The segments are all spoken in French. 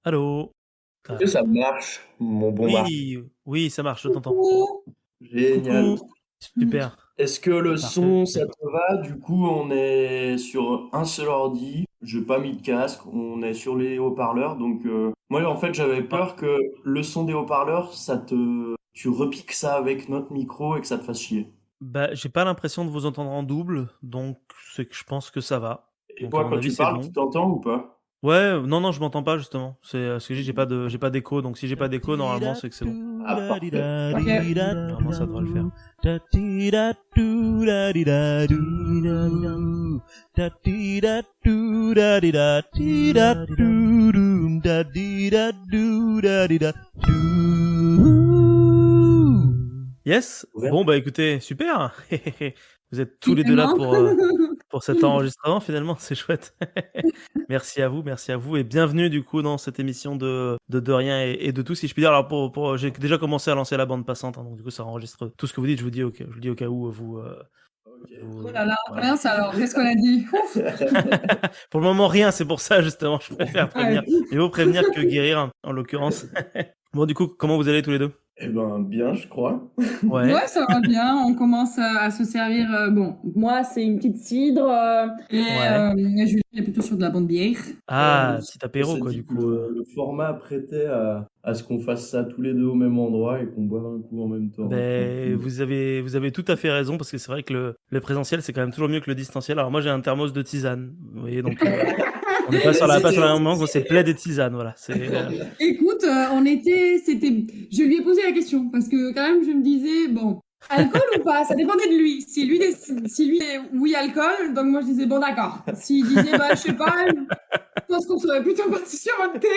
Allô? Est-ce que Ah, ça marche, mon bon Marc? oui, oui, ça marche, je t'entends. Coucou. Génial. Coucou, super, Est-ce que le parfait. son, ça te va? Du coup, on est sur un seul ordi. J'ai pas mis de casque. On est sur les haut-parleurs. Donc, moi, en fait, j'avais Ah, peur que le son des haut-parleurs, tu repiques ça avec notre micro et que ça te fasse chier. bah, j'ai pas l'impression de vous entendre en double, donc c'est que je pense que ça va. Et Donc à toi, mon quand avis, tu c'est parles, tu bon. t'entends ou pas? Ouais, non, non, je m'entends pas justement. C'est ce que je dis, j'ai pas d'écho, donc si j'ai pas d'écho, normalement, c'est que c'est bon. Ah, parfait. Ok. Normalement, ça devrait le faire. Yes? Ouais. Bon, bah écoutez, super! Vous êtes tous les 2 là Finalement. pour cet enregistrement finalement, c'est chouette. Merci à vous et bienvenue du coup dans cette émission de rien et de tout, si je puis dire. Alors j'ai déjà commencé à lancer la bande passante, hein, donc du coup ça enregistre tout ce que vous dites, je vous le dis au cas où Ok, Oh très vous là là, voilà. mince alors, qu'est-ce qu'on a dit? Ouf. Pour le moment rien, c'est pour ça justement, je préfère Ouais, prévenir. Mieux vaut prévenir que guérir, en l'occurrence. Bon du coup, comment vous allez tous les 2? Eh ben, bien, je crois. Ouais, ouais, ça va bien. On commence à se servir. Bon, moi, c'est une petite cidre. ouais. Et Julien est plutôt sur de la bonne bière. Ouais, Ah, petit on apéro s'est quoi dit du que coup, le format prêtait à ce qu'on fasse ça tous les deux au même endroit et qu'on boive un coup en même temps, beh, tranquille. vous avez tout à fait raison parce que c'est vrai que le présentiel, c'est quand même toujours mieux que le distanciel. Alors moi, j'ai un thermos de tisane, vous voyez? Donc on n'est pas sur la même moment, c'est plaid et tisane, voilà, Écoute, je lui ai posé la question parce que quand même, je me disais, bon, alcool ou pas, ça dépendait de lui. Si lui disait oui, alcool, donc moi je disais, bon, d'accord. S'il disait, bah, je sais pas, je pense qu'on serait plutôt parti sur un thé.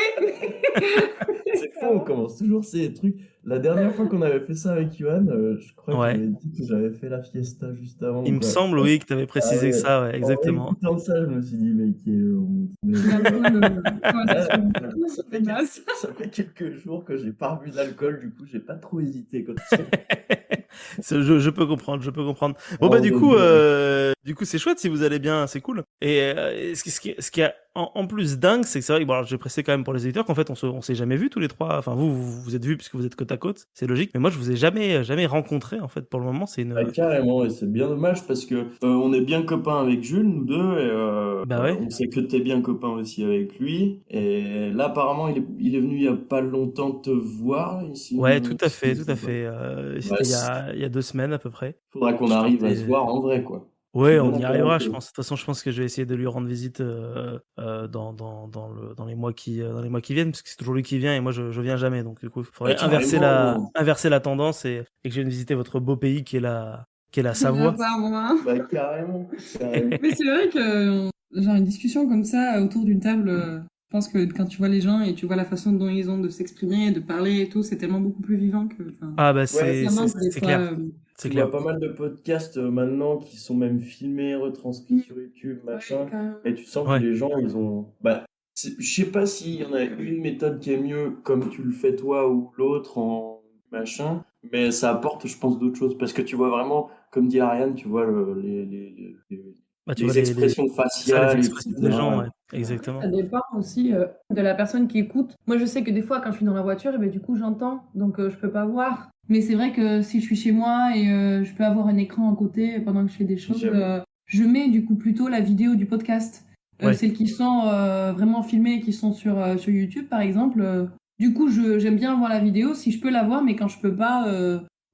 C'est fou, on commence toujours ces trucs. La dernière fois qu'on avait fait ça avec Johan, je crois que ouais. j'avais dit que j'avais fait la fiesta juste avant Il ou me quoi. semble, oui, que tu avais Ah précisé ouais, ça, ouais, en exactement. réécoutant ça, je me suis dit, mais quelle honte. L'alcool, Là, conversation ça de fait, quel- base. ça fait quelques jours que j'ai pas bu d'alcool, du coup, j'ai pas trop hésité quand Je peux comprendre, je peux comprendre. Bon Ah, bah on est bien. du coup c'est chouette si vous allez bien, c'est cool. Et ce qui est en plus dingue, c'est que c'est vrai que bon, alors, je vais préciser quand même pour les éditeurs qu'en fait on s'est jamais vus tous les trois. Enfin vous êtes vus puisque vous êtes côte à côte, c'est logique. Mais moi je vous ai jamais rencontré en fait pour le moment. C'est Ah, une carrément, et c'est bien dommage parce que on est bien copains avec Jules, nous deux, et bah ouais. on sait que t'es bien copain aussi avec lui. Et là, apparemment, il est venu il y a pas longtemps te voir, ici, Ouais, si je me tout à trompe pas. fait. Ouais, C'était il y a 2 semaines à peu près. faudra qu'on Je arrive à se partais. voir en vrai, quoi. Je suis Ouais, bien on y d'accord arrivera, avec je toi. pense. De toute façon, je pense que je vais essayer de lui rendre visite dans dans les mois qui viennent, parce que c'est toujours lui qui vient et moi je viens jamais. Donc du coup, il Ouais, faudrait carrément. inverser la tendance et que je vienne visiter votre beau pays qui est la La Savoie. part, moi. Bah, carrément. Carrément. Mais c'est vrai que, genre, une discussion comme ça autour d'une table, je pense que quand tu vois les gens et tu vois la façon dont ils ont de s'exprimer, de parler et tout, c'est tellement beaucoup plus vivant que, enfin, Ah bah Ouais, ça manque des c'est fois. clair, c'est tu clair. vois pas mal de podcasts maintenant qui sont même filmés, retranscrits sur YouTube, Ouais, machin, quand même. et tu sens que Ouais. les gens, ils ont... Bah, je sais pas s'il y en a une méthode qui est mieux comme tu le fais toi ou l'autre en machin, mais ça apporte, je pense, d'autres choses, parce que tu vois vraiment, comme dit Ariane, tu vois Bah tu vois les expressions c'est ça les faciales, expressions des gens, etc. ouais, exactement. Ça dépend aussi de la personne qui écoute. Moi, je sais que des fois, quand je suis dans la voiture, et ben, du coup, j'entends, donc je peux pas voir. Mais c'est vrai que si je suis chez moi et je peux avoir un écran à côté pendant que je fais des choses, J'avoue. je mets du coup plutôt la vidéo du podcast. Ouais. Celles qui sont vraiment filmées, qui sont sur YouTube, par exemple. Du coup, j'aime bien voir la vidéo si je peux la voir, mais quand je peux pas,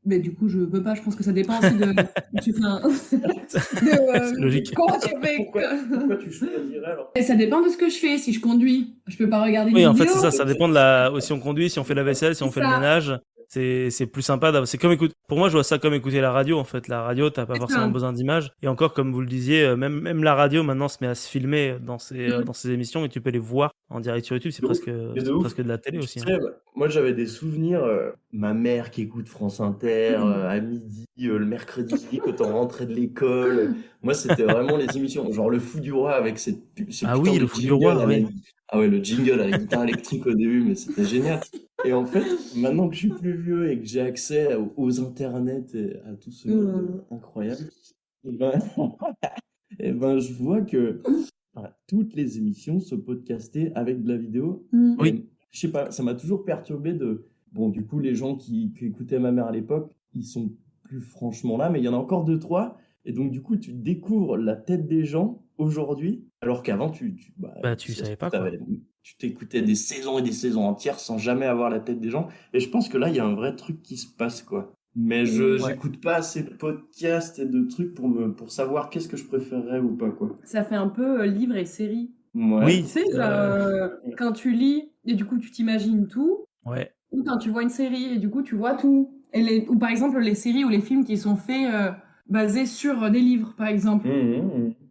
ben, du coup, je peux pas. Je pense que ça dépend aussi de, tu fais C'est logique. comment tu fais. Pourquoi tu choisirais alors? Et ça dépend de ce que je fais. Si je conduis, je peux pas regarder une Oui, en fait, vidéo. c'est ça, ça dépend de la si on conduit, si on fait la vaisselle, si C'est on fait le ça, ménage, c'est plus sympa c'est comme pour moi, je vois ça comme écouter la radio, en fait. La radio, t'as pas c'est ça. forcément besoin d'images et encore, comme vous le disiez, même la radio, maintenant, se met à se filmer Mmh. dans ses émissions et tu peux les voir en direct sur YouTube. De ouf, mais de C'est ouf. presque de la télé Tu aussi, hein. sais, moi j'avais des souvenirs, ma mère qui écoute France Inter à midi, le mercredi quand on rentrait de l'école. Moi, c'était vraiment les émissions, genre Le Fou du Roi avec ce Ah putain oui, de le Fou du jingle roi, oui. avec, ah ouais, le jingle avec guitare électrique au début, mais c'était génial. Et en fait, maintenant que je suis plus vieux et que j'ai accès aux internets et à tout ce monde Mmh. incroyable, et ben, et ben, je vois que toutes les émissions se podcastaient avec de la vidéo. Mmh. Oui, Et je sais pas, ça m'a toujours perturbé de... Bon, du coup, les gens qui écoutaient ma mère à l'époque, ils sont plus franchement là, mais il y en a encore deux, trois. Et donc, du coup, tu découvres la tête des gens aujourd'hui, alors qu'avant, Bah, tu si ça se savais trouve, pas, quoi. tu t'écoutais des saisons et des saisons entières sans jamais avoir la tête des gens. Et je pense que là, il y a un vrai truc qui se passe, quoi. Mais Ouais. j'écoute pas assez de podcasts et de trucs pour savoir qu'est-ce que je préférerais ou pas, quoi. Ça fait un peu livre et série. Ouais. Tu sais, quand tu lis et du coup tu t'imagines tout, Ouais. ou quand tu vois une série et du coup tu vois tout. Ou par exemple les séries ou les films qui sont faits basés sur des livres, par exemple.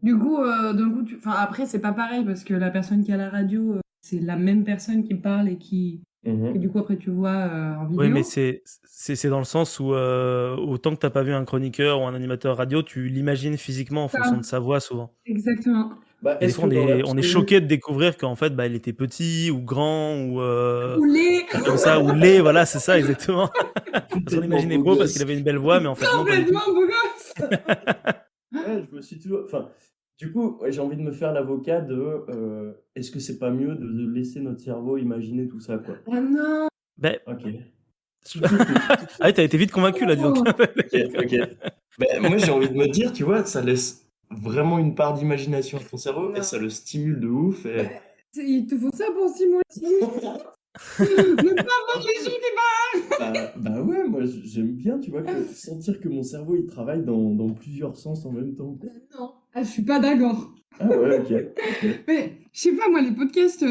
Du coup, après c'est pas pareil parce que la personne qui a la radio, c'est la même personne qui parle et que du coup après tu vois en vidéo. Oui, mais c'est dans le sens où autant que t'as pas vu un chroniqueur ou un animateur radio, tu l'imagines physiquement en Ça, fonction de sa voix souvent. exactement. Bah, Et des est-ce fois, que dans on est l'absolu, choqué de découvrir qu'en fait, bah, il était petit ou grand ou Ou les comme ça, ou laid, voilà, c'est ça exactement. Parce qu'on complètement l'imaginait beau beau parce qu'il gosse. avait une belle voix, mais en fait non, pas du tout. complètement beau gosse. Ouais, je me suis toujours... Enfin, du coup, ouais, j'ai envie de me faire l'avocat de... est-ce que c'est pas mieux de laisser notre cerveau imaginer tout ça, quoi? Oh non. Ben, Ok. ah ouais, t'as été vite convaincu là, dis donc. Ok. Ben, moi, j'ai envie de me dire, tu vois, ça laisse vraiment une part d'imagination à ton cerveau et Non. ça le stimule de ouf. Et... Il te faut ça pour stimuler. Ne pas voir les gens qui bah ouais, moi j'aime bien, tu vois, sentir que mon cerveau il travaille dans plusieurs sens en même temps. parlent. Non. Ah, je suis pas d'accord. Ah ouais, ok. Mais je sais pas, moi, les podcasts,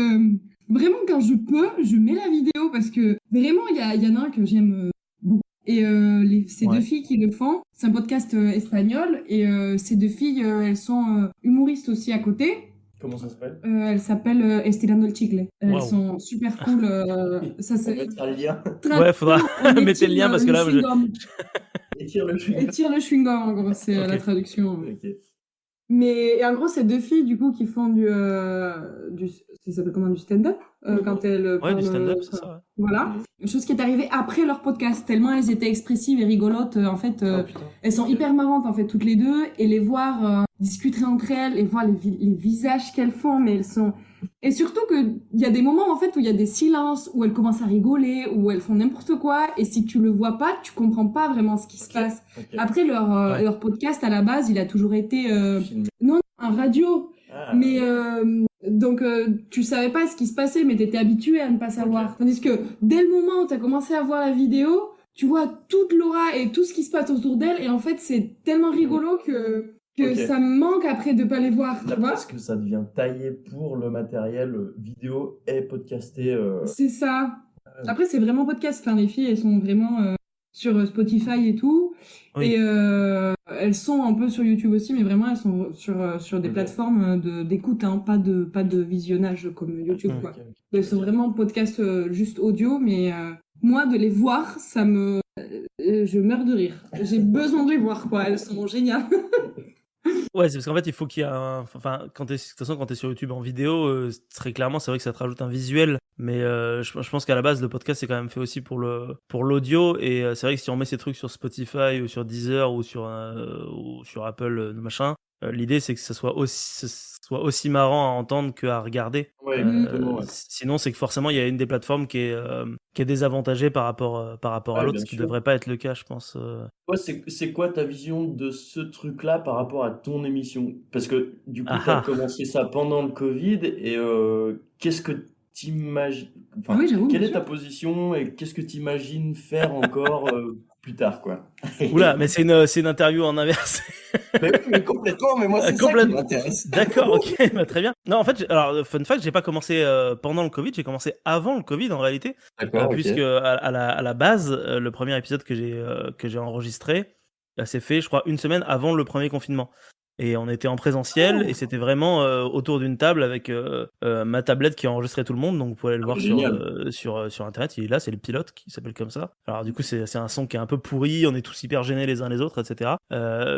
vraiment, quand je peux, je mets la vidéo parce que vraiment, il y en a un que j'aime beaucoup. Et ces Ouais. deux filles qui le font, c'est un podcast espagnol. Et ces deux filles, elles sont humoristes aussi à côté. Comment ça s'appelle? Elles s'appellent Estirando el Chicle. Elles Waouh. sont super cool. Ça, On c'est. mettra le lien. Ouais, faudra On mettre le lien parce que là, chewing-gum. Étire le chewing. Étire le chewing-gum, en gros, c'est Ok. la traduction. Ok. Mais et en gros, c'est deux filles du coup qui font ça s'appelle comment, du stand-up quand elles Ouais, parlent, du stand-up, c'est ça. Ouais. voilà. Une chose qui est arrivée après leur podcast, tellement elles étaient expressives et rigolotes. En fait, Ah putain. elles sont hyper marrantes en fait toutes les deux, et les voir discuter entre elles et voir les visages qu'elles font, mais elles sont... Et surtout qu'il y a des moments en fait où il y a des silences, où elles commencent à rigoler, où elles font n'importe quoi, et si tu le vois pas, tu comprends pas vraiment ce qui se passe. Ok. Après, leur podcast à la base, il a toujours été Filmé. non, un radio. Ah, Mais donc tu savais pas ce qui se passait, mais t'étais habitué à ne pas savoir. Ok. Tandis que dès le moment où t'as commencé à voir la vidéo, tu vois toute l'aura et tout ce qui se passe autour d'elle, et en fait c'est tellement rigolo que Ok. ça me manque après de pas les voir, tu Là, vois. parce que ça devient taillé pour le matériel vidéo et podcasté. C'est ça. Après c'est vraiment podcast. Enfin, les filles elles sont vraiment sur Spotify et tout. Oui. Et elles sont un peu sur YouTube aussi, mais vraiment elles sont sur des Ok. plateformes d'écoute, hein, pas de visionnage comme YouTube, quoi. Ok. Elles sont vraiment podcast juste audio, mais moi de les voir, je meurs de rire. J'ai besoin de les voir, quoi. Elles sont géniales. Ouais, c'est parce qu'en fait, il faut qu'il y ait enfin, de toute façon, quand t'es sur YouTube en vidéo, très clairement, c'est vrai que ça te rajoute un visuel. Mais je pense qu'à la base, le podcast, c'est quand même fait aussi pour l'audio. Et c'est vrai que si on met ces trucs sur Spotify ou sur Deezer ou sur Apple, machin, l'idée, c'est que ce soit aussi marrant à entendre qu'à regarder. Ouais, exactement, ouais. Sinon, c'est que forcément, il y a une des plateformes qui est désavantagée par rapport à Ouais, l'autre, bien ce qui sûr. devrait pas être le cas, je pense. Toi, c'est quoi ta vision de ce truc-là par rapport à ton émission? Parce que du coup, Ah tu as ah. commencé ça pendant le Covid et qu'est-ce que t'imagines, Ah enfin, oui, j'avoue, quelle bien est ta sûr. position et qu'est-ce que t'imagines faire encore plus tard, quoi? Oula, mais c'est une interview en inverse. Mais oui, mais complètement, mais moi, c'est ça qui Complètement. m'intéresse. D'accord, ok, bah, très bien. Non, en fait, alors, fun fact, j'ai pas commencé pendant le Covid, j'ai commencé avant le Covid en réalité, D'accord, ok. puisque à la base, le premier épisode que j'ai enregistré, s'est fait, je crois, une semaine avant le premier confinement. Et on était en présentiel, Oh. et c'était vraiment autour d'une table avec ma tablette qui enregistrait tout le monde, donc vous pouvez aller le voir Génial. sur internet, il est là, c'est le pilote qui s'appelle comme ça. Alors du coup c'est un son qui est un peu pourri, on est tous hyper gênés les uns les autres, etc.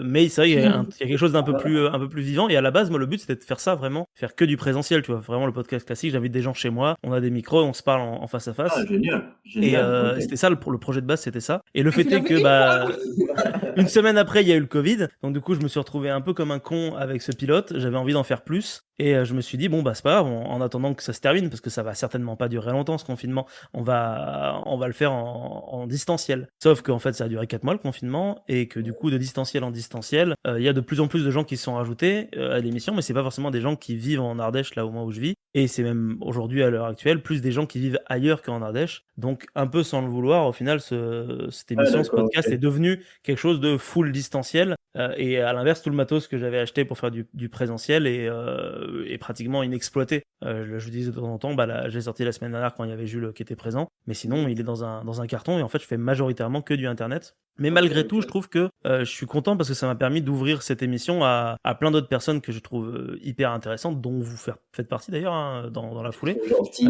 Mais c'est vrai qu'il y a quelque chose d'un peu plus vivant, et à la base moi le but c'était de faire ça vraiment, faire que du présentiel, tu vois, vraiment le podcast classique, j'invite des gens chez moi, on a des micros, on se parle en face à face. Ah, génial, Et génial. Ok. c'était ça le projet de base, c'était ça. Et le Ah, tu fait l'as est fait que une bah fois. une semaine après il y a eu le Covid, donc du coup je me suis retrouvé un peu comme comme un con avec ce pilote, j'avais envie d'en faire plus et je me suis dit: «Bon, bah, c'est pas grave, en attendant que ça se termine», parce que ça va certainement pas durer longtemps ce confinement, on va le faire en distanciel. Sauf qu'en fait, ça a duré 4 mois le confinement et que du coup, de distanciel en distanciel, il y a de plus en plus de gens qui se sont rajoutés, à l'émission, mais c'est pas forcément des gens qui vivent en Ardèche, là, au moi où je vis et c'est même aujourd'hui, à l'heure actuelle, plus des gens qui vivent ailleurs qu'en Ardèche. Donc un peu sans le vouloir, au final, cette Ah, émission, ce d'accord, podcast est ok. devenu quelque chose de full distanciel, et à l'inverse, tout le matos que j'avais acheté pour faire du présentiel est pratiquement inexploité. Je disais de temps en temps, bah là, j'ai sorti la semaine dernière quand il y avait Jules qui était présent, mais sinon il est dans un carton et en fait je fais majoritairement que du internet. Mais Ok, malgré tout, je ok. trouve que je suis content parce que ça m'a permis d'ouvrir cette émission à plein d'autres personnes que je trouve hyper intéressantes, dont vous faites partie d'ailleurs, hein, dans la foulée. Trop gentil.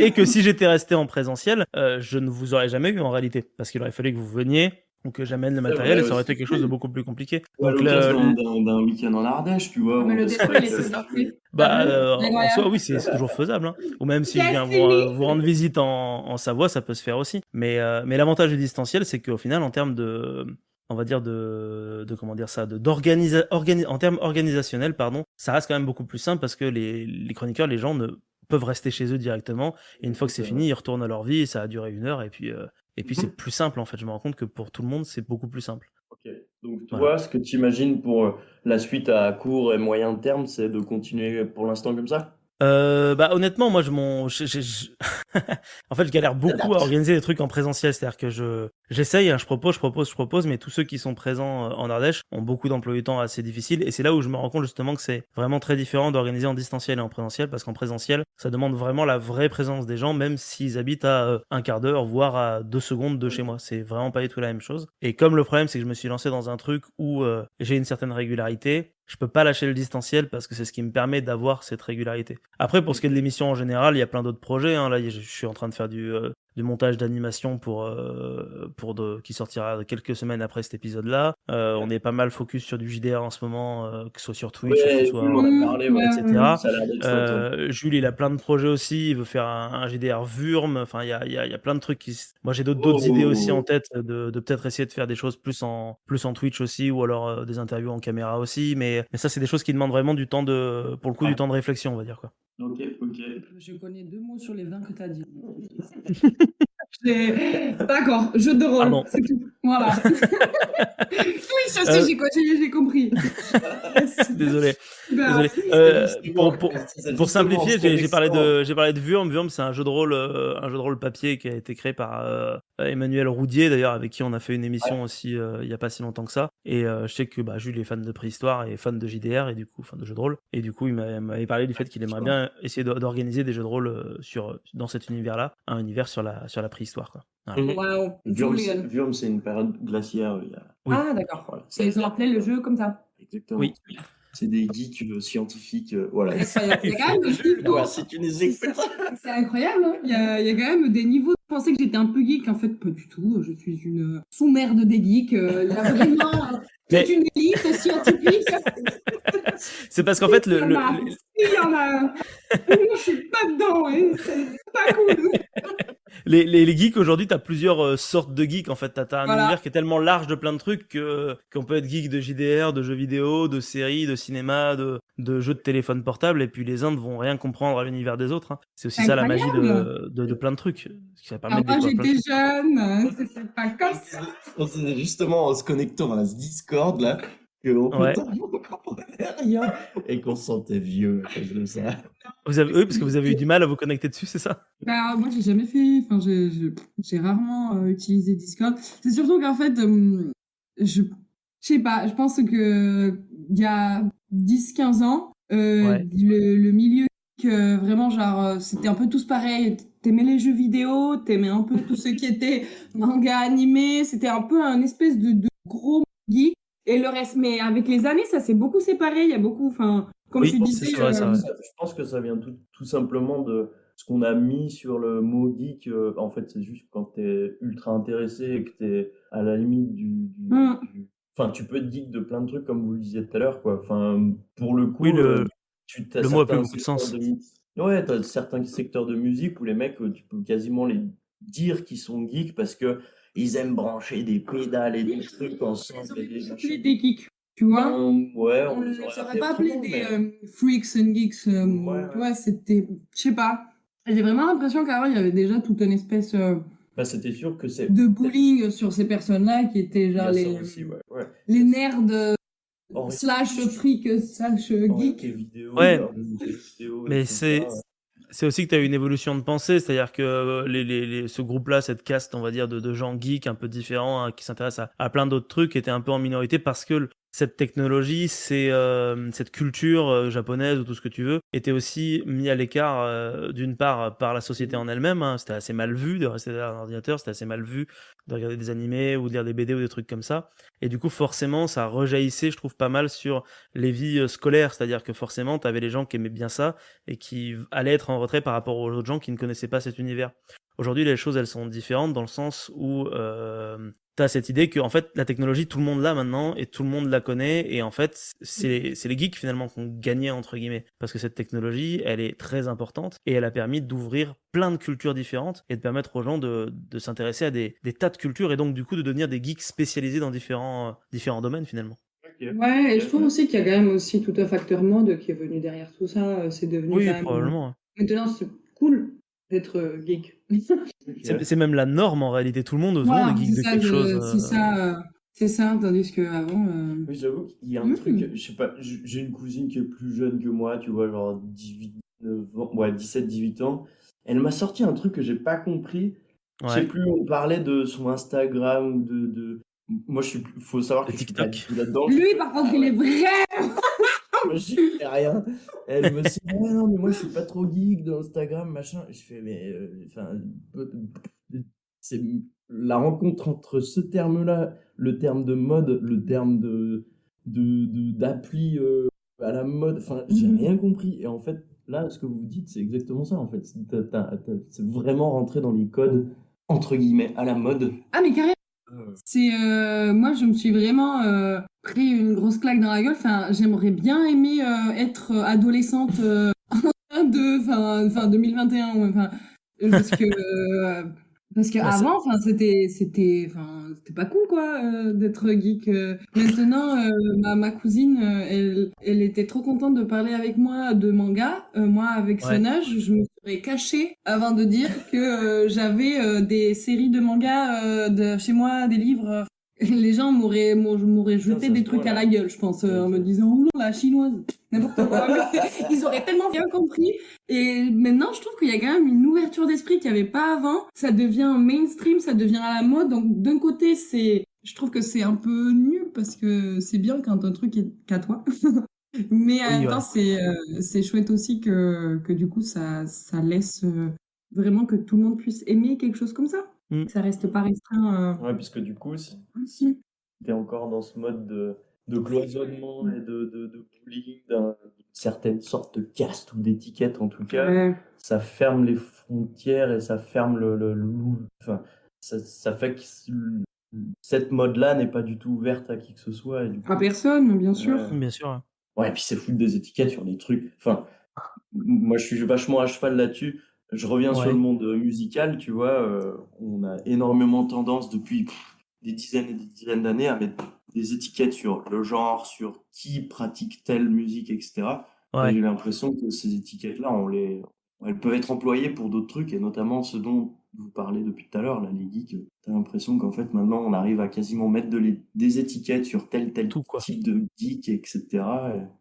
Et que si j'étais resté en présentiel, je ne vous aurais jamais eu en réalité, parce qu'il aurait fallu que vous veniez ou que j'amène le C'est matériel vrai et ça aurait été aussi. quelque chose de beaucoup plus compliqué. Ou à Donc l'occasion d'un week-end en Ardèche, tu vois, Ah, mais on le se dessin, serait il était vu. parfait. T'as bah, vu? en soi, Incroyable. oui, c'est toujours faisable, hein. Ou même si je viens Cassini. vous rendre visite en Savoie, ça peut se faire aussi. Mais l'avantage du distanciel, c'est qu'au final, en termes on va dire de comment dire ça, en termes organisationnels, pardon, ça reste quand même beaucoup plus simple parce que les chroniqueurs, les gens ne peuvent rester chez eux directement et une fois que c'est fini, ils retournent à leur vie et ça a duré 1 heure et puis c'est plus simple en fait. Je me rends compte que pour tout le monde, c'est beaucoup plus simple. Ok. Donc Voilà. toi, ce que tu imagines pour la suite à court et moyen terme, c'est de continuer pour l'instant comme ça? Bah, honnêtement, moi, en fait, je galère beaucoup à T'adaptes. organiser des trucs en présentiel. C'est-à-dire que j'essaye, hein, je propose, mais tous ceux qui sont présents en Ardèche ont beaucoup d'emplois du temps assez difficiles. Et c'est là où je me rends compte justement que c'est vraiment très différent d'organiser en distanciel et en présentiel, parce qu'en présentiel, ça demande vraiment la vraie présence des gens, même s'ils habitent à 1/4 d'heure, voire à 2 secondes de chez moi. C'est vraiment pas du tout la même chose. Et comme le problème, c'est que je me suis lancé dans un truc où j'ai une certaine régularité, je peux pas lâcher le distanciel parce que c'est ce qui me permet d'avoir cette régularité. Après, pour ce qui est de l'émission en général, il y a plein d'autres projets, hein. Là, je suis en train de faire du montage d'animation qui sortira quelques semaines après cet épisode-là. On est pas mal focus sur du JDR en ce moment, que ce soit sur Twitch ou que ce Ouais, soit Jules m'en a parlé, ouais. etc. Ça a l'air d'être chouette, ouais. Jules, il a plein de projets aussi. Il veut faire un JDR Wurm. Enfin, il y a plein de trucs Moi, j'ai d'autres idées aussi en Oh, tête de peut-être essayer de faire des choses plus en Twitch aussi, ou alors des interviews en caméra aussi. Mais ça, c'est des choses qui demandent vraiment pour le coup, du ouais. temps de réflexion, on va dire, quoi. Ok, ok. Je connais 2 mots sur les 20 que tu as dit. D'accord, jeu de rôle, Pardon. c'est tout. Voilà. Oui, je sais, Euh, j'ai compris. Désolé. Super. Désolé. C'est justement, c'est Pour justement simplifier, ce qu'on j'ai parlé explore. de Wurm. Wurm, c'est un jeu de rôle papier qui a été créé par Emmanuel Roudier, d'ailleurs, avec qui on a fait une Ouais. émission aussi il y a pas si longtemps que ça. Et je sais que Jules est fan de préhistoire et fan de JDR et du coup fan de jeux de rôle. Et du coup, m'avait parlé du fait qu'il aimerait bien essayer d'organiser des jeux de rôle dans cet univers-là, un univers sur la préhistoire, quoi. Voilà. Mhm. Wow, Wurm, Julian. Wurm, c'est une période glaciaire. Oui, Ah, d'accord. Voilà, Et ils ont appelé le jeu comme ça. exactement. oui. C'est des geeks scientifiques. Voilà. Incroyable. Il y a quand même des Jules, niveaux. quoi, si tu nous écoutes. C'est incroyable, hein. Il y a quand même des niveaux. Je pensais que j'étais un peu geek, en fait, pas du tout. Je suis une sous-merde des geeks. Il y a vraiment toute Mais une élite scientifique. c'est parce qu'en fait, Il y en a. Il y en a. Moi, je suis pas dedans. Hein. C'est pas cool. les geeks aujourd'hui, t'as plusieurs sortes de geeks en fait. T'as un Voilà. univers qui est tellement large de plein de trucs qu'on peut être geek de JDR, de jeux vidéo, de séries, de cinéma, de jeux de téléphone portable, et puis les uns ne vont rien comprendre à l'univers des autres, hein. C'est aussi ça la magie Incroyable. de plein de trucs. Ça permet Alors, de moi, découvrir plein de j'étais choses. jeune. C'était pas comme ça. C'est justement en se connectant à ce Discord là qu'on Ouais. on comprenait rien et qu'on se sentait vieux à cause de ça. Oui, parce que vous avez eu du mal à vous connecter dessus, c'est ça? Bah, moi, j'ai jamais fait. Enfin, j'ai rarement utilisé Discord. C'est surtout qu'en fait, je sais pas, je pense que il y a 10 15 ans, Ouais. le milieu vraiment, genre, c'était un peu tous pareils. T'aimais les jeux vidéo, t'aimais un peu tout ce qui était manga animé. C'était un peu un espèce de gros geek. Et le reste, mais avec les années, ça s'est beaucoup séparé. Il y a beaucoup, enfin, comme tu Oui, disais, c'est vrai, ça, ouais. Je pense que ça vient tout simplement de ce qu'on a mis sur le mot geek. En fait, c'est juste quand tu es ultra intéressé et que tu es à la limite Enfin, tu peux être geek de plein de trucs, comme vous le disiez tout à l'heure, quoi. Enfin, pour le Oui, coup, tu as le mot a plus certains beaucoup de secteurs sens. de musique. Ouais, t'as certains secteurs de musique où les mecs, tu peux quasiment les dire qu'ils sont geeks parce que ils aiment brancher des pédales et des trucs ensemble et des il machins. était geek. Tu vois? Ouais, On on les les aurait aurait appelés pas appelés autrement, des mais freaks and geeks. ouais, Tu ouais. vois, c'était, je sais pas. J'ai vraiment l'impression qu'avant, il y avait déjà toute une espèce Bah, c'était sûr que c'est de peut-être bullying sur ces personnes-là qui étaient il y genre a ça aussi, ouais, ouais. les nerds Orienté, slash freak slash orienté geek. vidéo, Ouais, orienté jeux vidéo, mais etc. c'est aussi que tu as eu une évolution de pensée, c'est-à-dire que ce groupe-là, cette caste, on va dire, de gens geeks un peu différents, hein, qui s'intéressent à plein d'autres trucs, était un peu en minorité parce que cette technologie, cette culture japonaise ou tout ce que tu veux, était aussi mis à l'écart d'une part par la société en elle-même. Hein. C'était assez mal vu de rester derrière un ordinateur, c'était assez mal vu de regarder des animés ou de lire des BD ou des trucs comme ça. Et du coup, forcément, ça rejaillissait, je trouve, pas mal sur les vies scolaires, c'est-à-dire que forcément, tu avais les gens qui aimaient bien ça et qui allaient être en retrait par rapport aux autres gens qui ne connaissaient pas cet univers. Aujourd'hui, les choses, elles sont différentes dans le sens où tu as cette idée que en fait, la technologie, tout le monde l'a maintenant et tout le monde la connaît. Et en fait, c'est les geeks finalement qui ont gagné, entre guillemets. Parce que cette technologie, elle est très importante et elle a permis d'ouvrir plein de cultures différentes et de permettre aux gens de s'intéresser à des tas de cultures et donc du coup de devenir des geeks spécialisés dans différents domaines finalement. Ok, Ouais, et je ok, trouve ouais. aussi qu'il y a quand même aussi tout un facteur mode qui est venu derrière tout ça. C'est devenu Oui, quand même. probablement. Hein. Maintenant, c'est cool d'être geek. Ok. C'est même la norme en réalité. Tout le monde est Voilà, geek de quelque chose. c'est ça, tandis qu'avant. Oui, j'avoue qu'il y a un truc, Hmm. je sais pas, j'ai une cousine qui est plus jeune que moi, tu vois, genre 18, 9 ans, ouais, 17, 18 ans. Elle m'a sorti un truc que j'ai pas compris. Je sais Ouais. plus, on parlait de son Instagram ou Moi, faut savoir De que je suis pas du TikTok. tout là-dedans. Lui, par contre, Ah il est ouais, vrai. moi, j'y fais rien. Elle me dit, ouais, non, mais moi, je suis pas trop geek d'Instagram, machin. Je fais, mais, enfin, c'est la rencontre entre ce terme-là, le terme de mode, le terme d'appli à la mode, enfin, j'ai rien compris. Et en fait, là, ce que vous dites, c'est exactement ça, en fait. C'est vraiment rentré dans les codes, entre guillemets, à la mode. Ah, mais carrément. Euh, C'est moi, je me suis vraiment pris une grosse claque dans la gueule. Enfin, j'aimerais bien aimer être adolescente enfin 2021. Ouais, enfin, parce que Bah, ça- avant, enfin c'était pas cool quoi d'être geek. Maintenant, ma cousine, elle était trop contente de parler avec moi de manga. Moi, avec ouais, son âge, je me serais cachée avant de dire que j'avais des séries de mangas de chez moi, des livres. Les gens m'auraient Putain, jeté c'est à des ce trucs à point-là. la gueule, je pense, en me Ok. disant oh non, la chinoise, n'importe quoi. Mais ils auraient tellement bien compris. Et maintenant, je trouve qu'il y a quand même une ouverture d'esprit qu'il n'y avait pas avant. Ça devient mainstream, ça devient à la mode. Donc, d'un côté, je trouve que c'est un peu nul parce que c'est bien quand un truc est qu'à toi. Mais en oui, même temps, ouais. c'est chouette aussi que du coup, ça laisse vraiment que tout le monde puisse aimer quelque chose comme ça. Mm. Que ça reste pas restreint. Ouais, puisque du coup, si Aussi. tu es encore dans ce mode de cloisonnement et de bullying d'une certaine sorte de caste ou d'étiquette, en tout cas, Ouais. ça ferme les frontières et ça ferme enfin, ça fait que cette mode-là n'est pas du tout ouverte à qui que ce soit. Et du À coup, personne, bien sûr. ouais. Bien sûr. Ouais. Ouais, et puis c'est foutre des étiquettes sur des trucs. Enfin, moi, je suis vachement à cheval là-dessus. Je reviens sur le Ouais. monde musical, tu vois. On a énormément tendance depuis des dizaines et des dizaines d'années à mettre des étiquettes sur le genre, sur qui pratique telle musique, etc. Et Ouais. j'ai l'impression que ces étiquettes-là, elles peuvent être employées pour d'autres trucs, et notamment ce dont vous parlez depuis tout à l'heure, là, les geeks. T'as l'impression qu'en fait, maintenant, on arrive à quasiment mettre des étiquettes sur tel Tout quoi. type de geek, etc.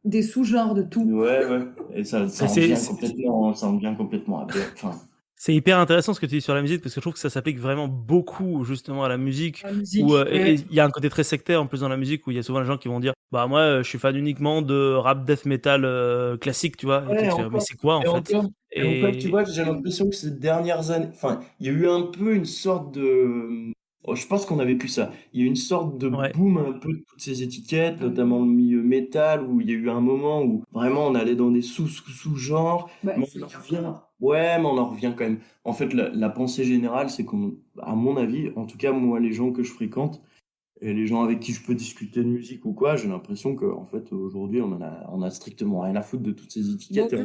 Des sous-genres de tout. Ouais, ouais. Et ça Mais en devient complètement aberrant. Enfin, c'est hyper intéressant ce que tu dis sur la musique parce que je trouve que ça s'applique vraiment beaucoup justement à la musique La où musique, et ouais. il y a un côté très sectaire en plus dans la musique où il y a souvent les gens qui vont dire bah moi je suis fan uniquement de rap death metal classique tu vois et toi ouais, tu fais mais encore. c'est quoi en Et fait encore. Et encore, tu et vois, j'ai l'impression que ces dernières années, enfin, il y a eu un peu une sorte de, oh, je pense qu'on avait plus ça. Il y a eu une sorte de ouais boom un peu de toutes ces étiquettes, notamment le milieu métal, où il y a eu un moment où vraiment on allait dans des sous-genres, Ouais, mais c'est on en dur. revient. Ouais, mais on en revient quand même. En fait, la pensée générale, c'est qu'on, à mon avis, en tout cas, moi, les gens que je fréquente, et les gens avec qui je peux discuter de musique ou quoi, j'ai l'impression que en fait aujourd'hui on a strictement rien à foutre de toutes ces étiquettes et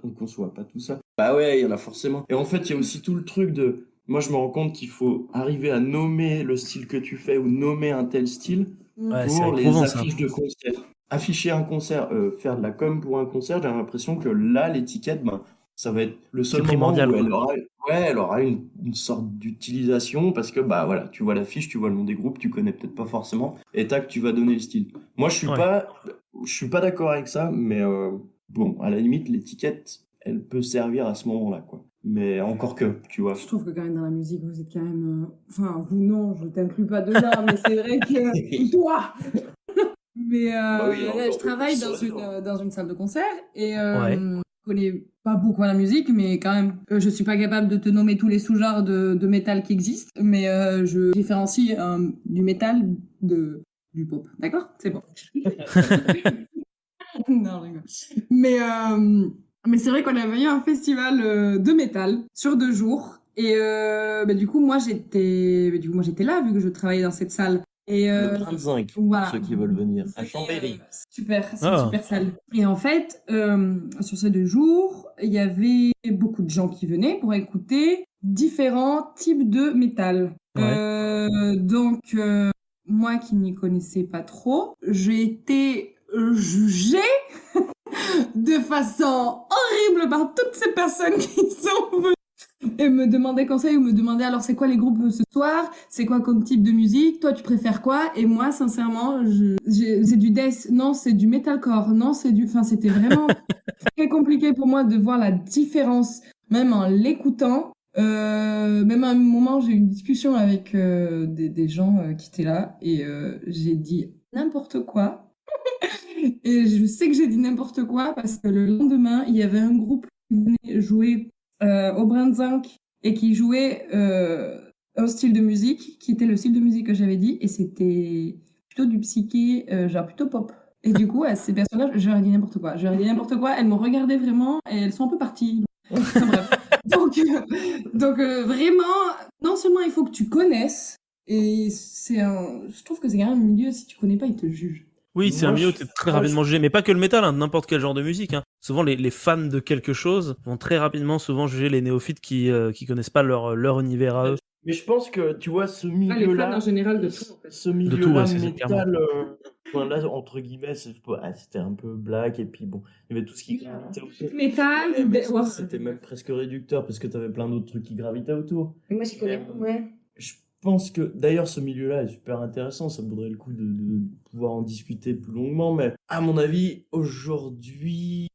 on conçoit pas tout ça. Bah ouais, il y en a forcément. Et en fait, il y a aussi tout le truc de moi je me rends compte qu'il faut arriver à nommer le style que tu fais ou nommer un tel style Ouais, c'est pour les éprouvant ça. affiches de concert. Afficher un concert, faire de la com pour un concert, j'ai l'impression que là, l'étiquette, ben, ça va être le C'est seul moment primordial, où quoi. elle aura une sorte d'utilisation parce que bah voilà, tu vois l'affiche, tu vois le nom des groupes, tu connais peut-être pas forcément, et tac, tu vas donner le style. Moi, Ouais. je suis pas d'accord avec ça, mais bon, à la limite, l'étiquette, elle peut servir à ce moment-là, quoi. Mais encore que, tu vois. Je trouve que quand même dans la musique, vous êtes quand même... Enfin, vous non, je t'inclus pas dedans, mais c'est vrai que toi... Mais Bah oui, là, je encore travaille plus. dans une salle de concert et Ouais. je connais pas beaucoup la musique, mais quand même, je suis pas capable de te nommer tous les sous-genres de métal qui existent, mais je différencie du métal du pop. D'accord? C'est bon. Non, je rigole. Mais c'est vrai qu'on avait eu un festival de métal sur 2 jours. Et du coup, moi, j'étais là, vu que je travaillais dans cette salle. Et Le 35, pour voilà. ceux qui veulent venir, à Et, Chambéry. super, c'est une Ah, super salle. Et en fait, sur ces 2 jours, il y avait beaucoup de gens qui venaient pour écouter différents types de métal. ouais. Moi qui n'y connaissais pas trop, j'ai été jugée de façon horrible par toutes ces personnes qui sont venues et me demandaient conseil ou me demandaient alors c'est quoi les groupes ce soir, c'est quoi comme type de musique, toi tu préfères quoi? Et moi sincèrement, c'est du death, non c'est du metalcore, non c'est du, enfin c'était vraiment très compliqué pour moi de voir la différence, même en l'écoutant. Même à un moment, j'ai eu une discussion avec des gens qui étaient là et j'ai dit n'importe quoi. Et je sais que j'ai dit n'importe quoi parce que le lendemain, il y avait un groupe qui venait jouer au Zinc et qui jouait un style de musique qui était le style de musique que j'avais dit et c'était plutôt du psyché, genre plutôt pop. Et du coup, à ces personnages, je leur ai dit n'importe quoi. Je leur ai dit n'importe quoi, elles m'ont regardé vraiment et elles sont un peu parties. Enfin bref. Donc, vraiment, non seulement il faut que tu connaisses, et je trouve que c'est quand même un milieu, si tu connais pas, ils te jugent. Oui, c'est un milieu où t'es très rapidement jugé, mais pas que le métal, hein, n'importe quel genre de musique. Hein. Souvent, les fans de quelque chose vont très rapidement souvent juger les néophytes qui connaissent pas leur univers à eux. Mais je pense que, tu vois, ce Ah, les fans milieu-là, en général de tout, en fait. ce De tout, milieu-là ouais, c'est clairement. métal, enfin, là, entre guillemets, c'était un peu black, et puis bon, il y avait tout ce qui gravitait autour. Métal, Ouais, mais ouais. c'était même presque réducteur, parce que tu avais plein d'autres trucs qui gravitaient autour. Moi, j'y connais, ouais. Je pense que, d'ailleurs, ce milieu-là est super intéressant, ça me vaudrait le coup de pouvoir en discuter plus longuement, mais à mon avis, aujourd'hui,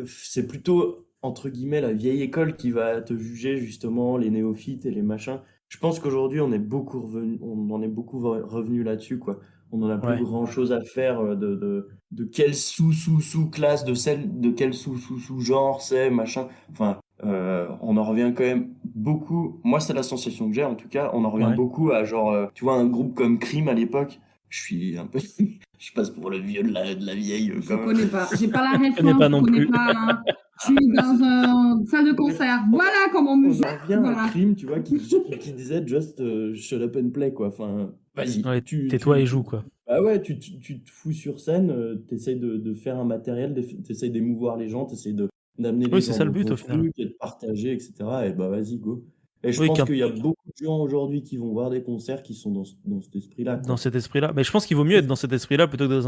c'est plutôt, entre guillemets, la vieille école qui va te juger, justement, les néophytes et les machins. Je pense qu'aujourd'hui, on en est beaucoup revenu là-dessus, quoi. On en a plus Ouais. grand-chose à faire de quel sous-classe, de quel sous-genre c'est, machin. Enfin, on en revient quand même beaucoup. Moi, c'est la sensation que j'ai, en tout cas. On en revient Ouais. beaucoup à genre, tu vois, un groupe comme Cream à l'époque. Je suis un peu, je passe pour le vieux de la vieille. Je connais pas. J'ai pas la Je connais référence, pas je non connais plus. pas. Hein. Je suis dans une salle de concert. Voilà comment on me On juge. en revient à Voilà. Cream, tu vois, qui disait just shut up and play, quoi. Enfin, vas-y. Ouais, tais-toi et joue, quoi. Bah ouais, tu te fous sur scène, t'essayes de faire un matériel, t'essayes d'émouvoir les gens, t'essayes d'amener les Oui, c'est gens ça le dans but ton au final. truc et de partager, etc. Et bah vas-y, go. Et je Oui, pense qu'il y a beaucoup de gens aujourd'hui qui vont voir des concerts qui sont dans cet esprit-là, dans quoi. cet esprit-là. Mais je pense qu'il vaut mieux être dans cet esprit-là plutôt que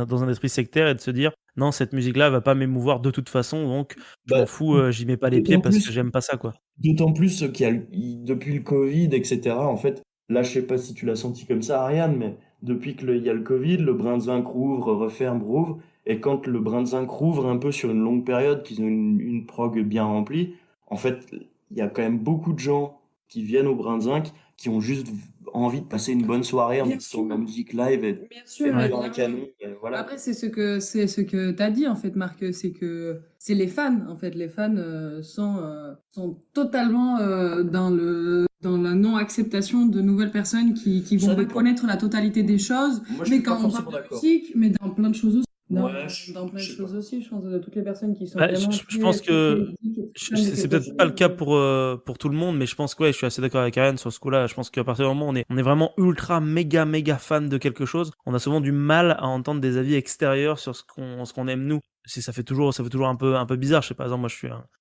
dans un esprit sectaire et de se dire non, cette musique-là va pas m'émouvoir de toute façon, donc je m'en Bah, fous, j'y mets pas les pieds d'autant parce que plus, j'aime pas ça, quoi. d'autant plus depuis le Covid, etc. En fait, là, je sais pas si tu l'as senti comme ça, Ariane, mais depuis il y a le Covid, le brin de zinc rouvre, referme, rouvre. Et quand le brin de zinc rouvre un peu sur une longue période, qu'ils ont une prog bien remplie, en fait, il y a quand même beaucoup de gens qui viennent au brin de zinc qui ont juste envie de passer une bonne soirée en Bien écoutant de la sûr. musique live et Bien sûr, de Ouais. un canon. Et voilà. Après, c'est ce que t'as dit en fait, Marc, c'est que c'est les fans en fait. Les fans sont totalement dans la non-acceptation de nouvelles personnes qui Ça vont pas dépend. connaître la totalité des choses. Moi, je Mais suis pas quand on forcément parle de d'accord. musique, mais dans plein de choses aussi. Ouais, Dans plein de je sais choses pas. aussi, je pense de toutes les personnes qui sont Bah, vraiment je très, pense très, très que critiques et très fans de c'est quelque peut-être pas le chose. cas pour tout le monde, mais je pense que ouais, je suis assez d'accord avec Ariane sur ce coup-là. Je pense qu'à partir du moment où on est vraiment ultra méga fan de quelque chose, on a souvent du mal à entendre des avis extérieurs sur ce qu'on aime nous. ça fait toujours un peu bizarre. Je sais, par exemple, moi,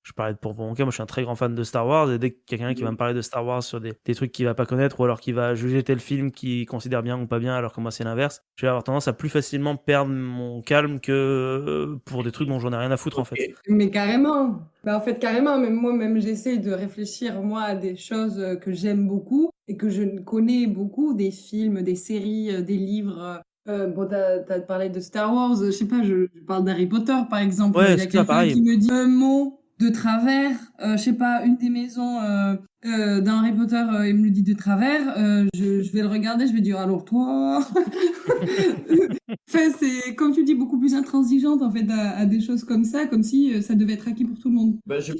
je parlais pour mon cas, moi, je suis un très grand fan de Star Wars, et dès qu'il y a quelqu'un qui va me parler de Star Wars sur des trucs qu'il va pas connaître, ou alors qui va juger tel film qu'il considère bien ou pas bien, alors que moi, c'est l'inverse, je vais avoir tendance à plus facilement perdre mon calme que pour des trucs dont j'en ai rien à foutre, en fait. Mais carrément. Bah, en fait, carrément, même moi, j'essaie de réfléchir, moi, à des choses que j'aime beaucoup et que je connais beaucoup, des films, des séries, des livres. Bon, t'as parlé de Star Wars, je sais pas, je parle d'Harry Potter, par exemple. Ouais, Il y a c'est ça, quelqu'un pareil. qui me dit un mot de travers, je sais pas, une des maisons dans Harry Potter, il me le dit de travers, je vais le regarder, je vais dire, alors toi... Enfin, c'est, comme tu dis, beaucoup plus intransigeante, en fait, à des choses comme ça, comme si ça devait être acquis pour tout le monde. Bah, j'ai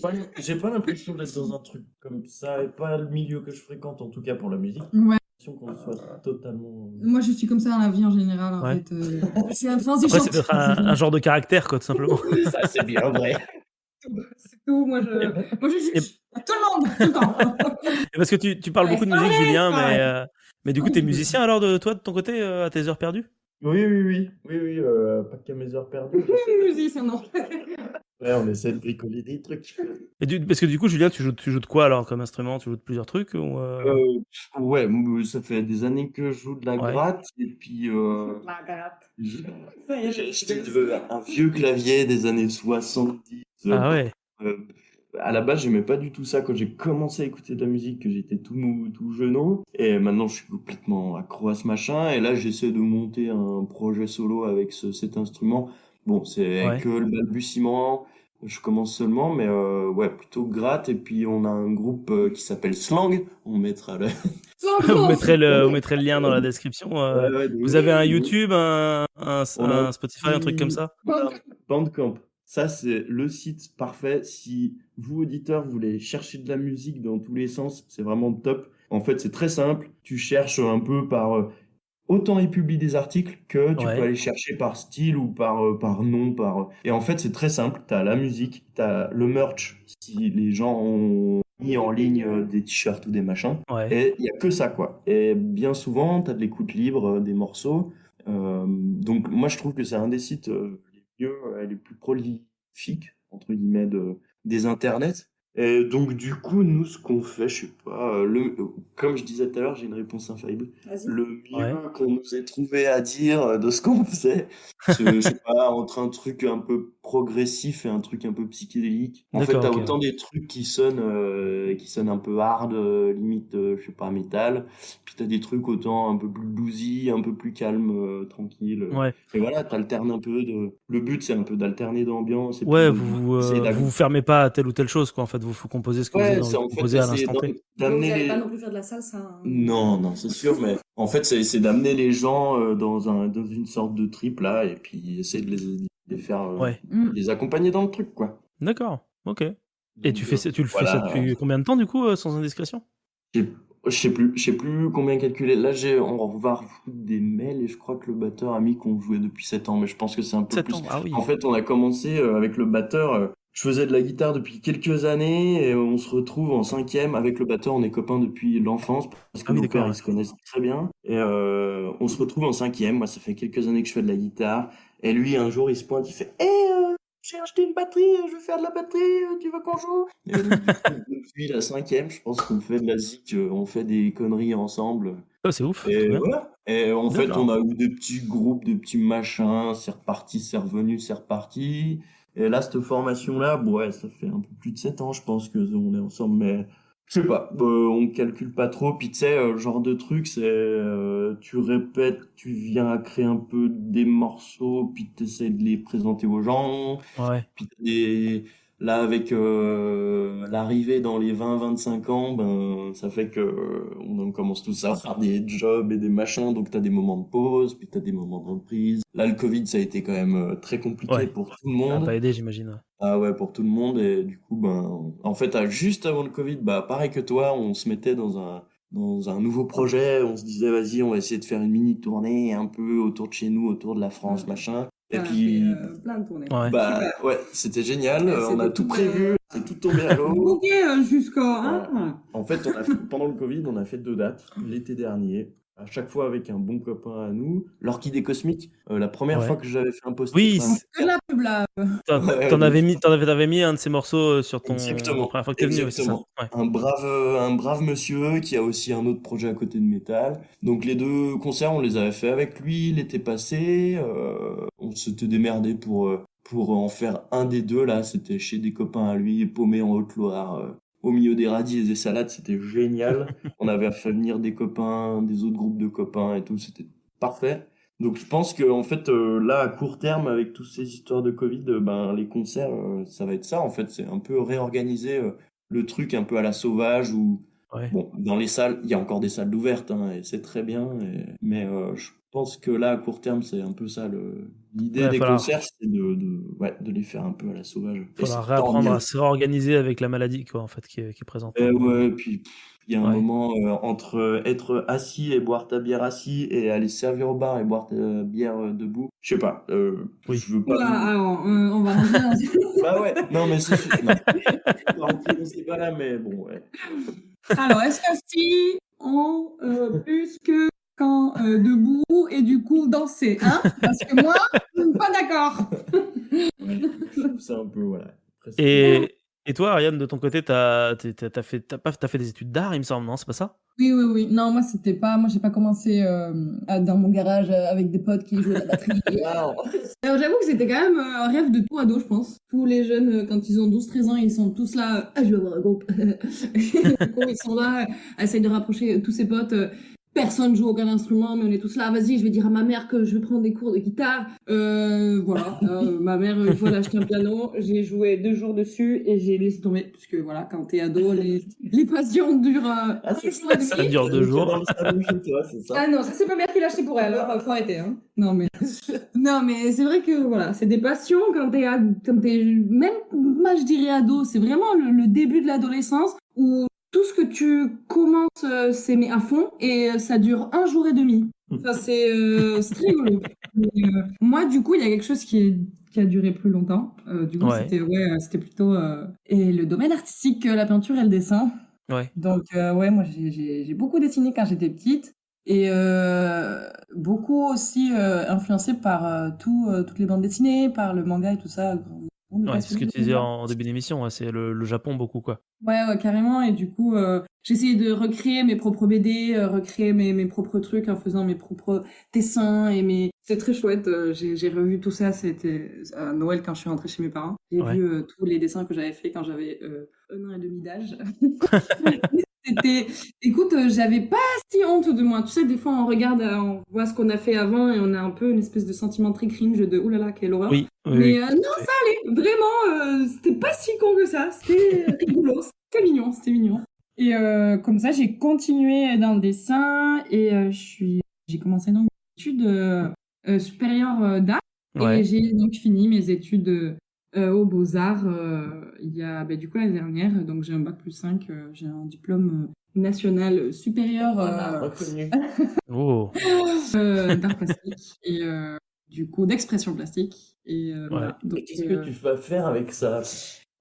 pas l'impression d'être dans un truc comme ça, et pas le milieu que je fréquente, en tout cas pour la musique. Ouais. J'ai l'impression qu'on soit totalement. Moi, je suis comme ça dans la vie en général, en Ouais. fait. Je suis Après, intransigeante. c'est peut-être un genre de caractère, quoi, tout simplement. Ça, c'est bien vrai. C'est tout. Moi, je juge tout le monde, tout le temps. Et parce que tu parles Ouais, beaucoup de c'est pas musique, vrai, Julien, c'est pas vrai. mais du coup, t'es musicien alors, toi, de ton côté, à tes heures perdues? Oui, pas qu'à mes heures perdues. Musicien, non. Ouais, on essaie de bricoler des trucs. Parce que du coup, Julien, tu joues de quoi alors comme instrument? Tu joues de plusieurs trucs ou Ouais, ça fait des années que je joue de la Ouais. gratte, et puis La gratte. j'ai acheté un vieux clavier des années 70. Ah ouais. À la base, j'aimais pas du tout ça quand j'ai commencé à écouter de la musique, que j'étais tout jeune. Et maintenant, je suis complètement accro à ce machin. Et là, j'essaie de monter un projet solo avec cet instrument. Bon, c'est Ouais. que le balbutiement. Je commence seulement, mais ouais, plutôt gratte. Et puis, on a un groupe qui s'appelle Slang. On mettra le... Vous mettrez le lien dans la description. Ouais, Vous avez un de- YouTube, un On a un Spotify, un truc comme petit ça? Bandcamp. Ça, c'est le site parfait. Si vous, auditeurs, vous voulez chercher de la musique dans tous les sens, c'est vraiment top. En fait, c'est très simple. Tu cherches un peu par... autant ils publient des articles que tu peux Ouais. aller chercher par style ou par nom. Et en fait, c'est très simple. Tu as la musique, tu as le merch, si les gens ont mis en ligne des t-shirts ou des machins. Ouais. Et il n'y a que ça, quoi. Et bien souvent, tu as de l'écoute libre des morceaux. Donc, moi, je trouve que c'est un des sites les mieux, les plus prolifiques, entre guillemets, des internets. Et donc, du coup, nous, ce qu'on fait, je sais pas, comme je disais tout à l'heure, j'ai une réponse infaillible. Vas-y. Le Ouais. mieux qu'on nous ait trouvé à dire de ce qu'on faisait, je sais pas, entre un truc un peu progressif et un truc un peu psychédélique. En fait, D'accord, t'as ok. autant des trucs qui sonnent un peu hard, limite, je sais pas, métal. Puis t'as des trucs autant un peu plus bluesy, un peu plus calme, tranquille. Ouais. Et voilà, t'alternes un peu de. Le but, c'est un peu d'alterner d'ambiance et puis Ouais, de essayer vous vous fermez pas à telle ou telle chose, quoi. En fait, vous composez ce que vous avez Ouais, envie c'est de en fait composer à essayer l'instant T. Vous d'amener n'allez pas les. non plus faire de la salsa, hein. Non, c'est sûr, mais en fait, c'est d'amener les gens dans une sorte de trip là, et puis essayer de les faire, Ouais. les accompagner dans le truc, quoi. D'accord. Ok. Et Donc, tu le fais ça voilà. depuis combien de temps, du coup, sans indiscrétion? J'ai- je sais plus combien calculer. Là, on va refoutre des mails et je crois que le batteur a mis qu'on jouait depuis 7 ans, mais je pense que c'est un peu 7 plus. ans. Ah oui. En fait, on a commencé avec le batteur. Je faisais de la guitare depuis quelques années et on se retrouve en cinquième avec le batteur. On est copains depuis l'enfance parce que Ah oui, nos d'accord. pères ils Ouais. se connaissent très bien. Et on se retrouve en cinquième. Moi, ça fait quelques années que je fais de la guitare. Et lui, un jour, il se pointe, il fait, j'ai acheté une batterie, je vais faire de la batterie, tu veux qu'on joue? Et donc, du coup, depuis la cinquième, je pense qu'on fait de la zik, on fait des conneries ensemble. Oh, c'est ouf. Trop Et bien. voilà. Et en fait, on D'accord. a eu des petits groupes, des petits machins, c'est reparti, c'est revenu, c'est reparti. Et là, cette formation-là, bon, ouais, ça fait un peu plus de 7 ans, je pense que on est ensemble, mais je sais pas, on calcule pas trop. Puis tu sais, genre de truc, c'est tu répètes, tu viens à créer un peu des morceaux, puis tu essaies de les présenter aux gens. Ouais. Puis là, avec l'arrivée dans les 20-25 ans, ben, ça fait que on commence tous à faire des jobs et des machins, donc t'as des moments de pause, puis t'as des moments de reprise. Là, le Covid, ça a été quand même très compliqué Ouais. pour tout le Ça a pas monde. aidé, j'imagine. Ouais. Ah ouais, pour tout le monde, et du coup, ben, en fait, juste avant le Covid, bah, pareil que toi, on se mettait dans un nouveau projet, on se disait, vas-y, on va essayer de faire une mini tournée un peu autour de chez nous, autour de la France, machin. Et On a puis, fait plein de tournées. Ouais. bah ouais, c'était génial. Et On a c'était tout tout, prévu, c'est tout tombé à l'eau. booké jusqu'au... Hein? En fait, pendant le Covid, on a fait 2 dates l'été dernier. à chaque fois avec un bon copain à nous. L'Orchidée Cosmique, la première fois Ouais. que j'avais fait un post Oui, enfin, Que de la pub là. ouais, t'en de avais fou. mis, t'avais mis un de ces morceaux sur la Exactement, première fois que t'es venu, oui, c'est ça. exactement. Ouais. Un brave monsieur qui a aussi un autre projet à côté de métal. Donc les 2 concerts, on les avait fait avec lui l'été passé. On s'était démerdé pour en faire un des 2 là. C'était chez des copains à lui, paumé en Haute-Loire, au milieu des radis et des salades. C'était génial. On avait fait venir des copains, des autres groupes de copains et tout. C'était parfait. Donc je pense que en fait là à court terme avec toutes ces histoires de Covid, ben les concerts ça va être ça en fait, c'est un peu réorganiser le truc un peu à la sauvage ou Ouais. bon dans les salles il y a encore des salles ouvertes hein, et c'est très bien mais je pense que là à court terme c'est un peu ça l'idée Ouais, des concerts c'est ouais de les faire un peu à la sauvage et falloir c'est tant réapprendre mieux. à se réorganiser avec la maladie, quoi, en fait, qui est présente. Et ouais, puis il y a un Ouais. moment entre être assis et boire ta bière assis et aller se servir au bar et boire ta bière debout. Je sais pas, Oui. je veux pas. Oula, alors, on va rentrer dans Bah ouais, non mais c'est non. Je vais pas rentrer dans ce débat-là, mais bon, ouais. Alors, est-ce que si on plus que quand debout et du coup danser, hein? Parce que moi, je suis pas d'accord. Je trouve ça un peu voilà. Après, c'est- Et, et toi, Ariane, de ton côté, t'as fait des études d'art, il me semble, non? C'est pas ça? Oui, oui, oui. Non, moi, c'était pas. Moi, j'ai pas commencé dans mon garage avec des potes qui jouaient de la batterie. Waouh. Alors, j'avoue que c'était quand même un rêve de tout ado, je pense. Tous les jeunes, quand ils ont 12-13 ans, ils sont tous là. Ah, je vais avoir un groupe. Du coup, ils sont là, essayent de rapprocher tous ses potes. Personne joue aucun instrument, mais on est tous là. Vas-y, je vais dire à ma mère que je vais prendre des cours de guitare. Voilà. Ma mère, une fois, elle a acheté un piano. J'ai joué 2 jours dessus et j'ai laissé tomber. Parce que voilà, quand t'es ado, les passions durent Ah, un c'est jour et Ça demi. dure 2 ça dans jours. le salon chez toi, c'est ça? Ah non, ça c'est ma mère qui l'a acheté pour elle, hein. Faut arrêter, hein. Non mais, non mais c'est vrai que voilà, c'est des passions quand t'es même, moi je dirais ado, c'est vraiment le début de l'adolescence où tout ce que tu commences c'est mais à fond et ça dure un jour et demi. Enfin c'est très rigolo. Mais, moi du coup il y a quelque chose qui a duré plus longtemps. Du coup Ouais, c'était ouais, c'était plutôt et le domaine artistique, la peinture et le dessin. ouais. Donc, ouais, moi, j'ai beaucoup dessiné quand j'étais petite et beaucoup aussi influencé par toutes les bandes dessinées, par le manga et tout ça. On est Ouais, c'est ce passionné que de tu disais manga. en début d'émission, ouais, c'est le Japon beaucoup, quoi. Ouais, ouais, carrément. Et du coup, j'essayais de recréer mes propres BD, recréer mes propres trucs en faisant mes propres dessins et mes... C'est très chouette. J'ai revu tout ça. C'était à Noël quand je suis rentrée chez mes parents. J'ai Ouais. vu tous les dessins que j'avais fait quand j'avais 1 an et demi d'âge. C'était, écoute, j'avais pas si honte de moi. Tu sais, des fois, on regarde, on voit ce qu'on a fait avant et on a un peu une espèce de sentiment très cringe de oulala, quelle horreur. Oui, oui, Mais oui. non, ça allait. Vraiment, c'était pas si con que ça. C'était rigolo. C'était mignon, c'était mignon. Et comme ça, j'ai continué dans le dessin et j'ai commencé donc des études supérieures d'art et Ouais. j'ai donc fini mes études aux Beaux-Arts il y a du coup l'année dernière. Donc j'ai un bac+5, j'ai un diplôme national supérieur Reconnu. Oh, d'art plastique et du coup d'expression plastique. Et ouais. voilà. Donc Et qu'est-ce que tu vas faire avec ça?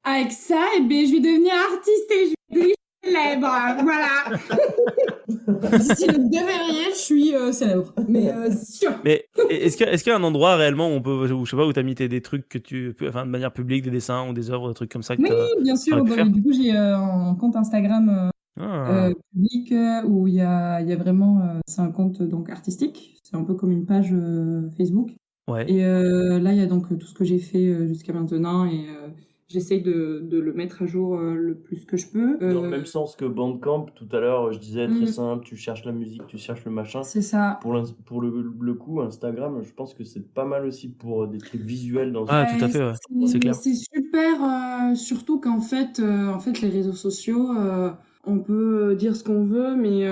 avec ça, eh ben, je vais devenir artiste et je vais devenir célèbre. Voilà. D'ici le 2 février, je suis célèbre. Mais c'est sûr. Mais est-ce qu'il y a un endroit réellement où on peut, où, je sais pas, où t'as mis des trucs que enfin, de manière publique, des dessins ou des œuvres, des trucs comme ça que Oui, bien t'aurais sûr. pu Bah, faire? du coup, j'ai un compte Instagram Ah, public où il y a vraiment, c'est un compte donc artistique. C'est un peu comme une page Facebook. ouais. Et là, il y a donc tout ce que j'ai fait jusqu'à maintenant et j'essaye de le mettre à jour le plus que je peux. Dans le même sens que Bandcamp, tout à l'heure, je disais très Mm, simple, tu cherches la musique, tu cherches le machin. c'est ça. Pour le coup, Instagram, je pense que c'est pas mal aussi pour des trucs visuels dans Ah, tout à fait, ouais. C'est clair. C'est super, surtout qu'en fait, les réseaux sociaux, on peut dire ce qu'on veut, mais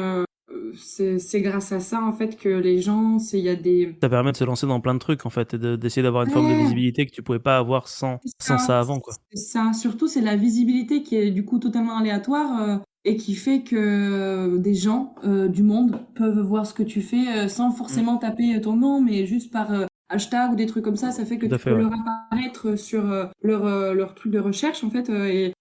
c'est grâce à ça en fait que les gens, il y a des... Ça permet de se lancer dans plein de trucs, en fait, et d'essayer d'avoir une forme de Ouais, visibilité que tu pouvais pas avoir c'est sans ça, ça avant, quoi. c'est ça. Surtout, c'est la visibilité qui est du coup totalement aléatoire et qui fait que des gens du monde peuvent voir ce que tu fais sans forcément taper ton nom, mais juste par hashtag ou des trucs comme ça fait que Tout à tu fait, peux ouais. leur apparaître sur leur truc de recherche en fait.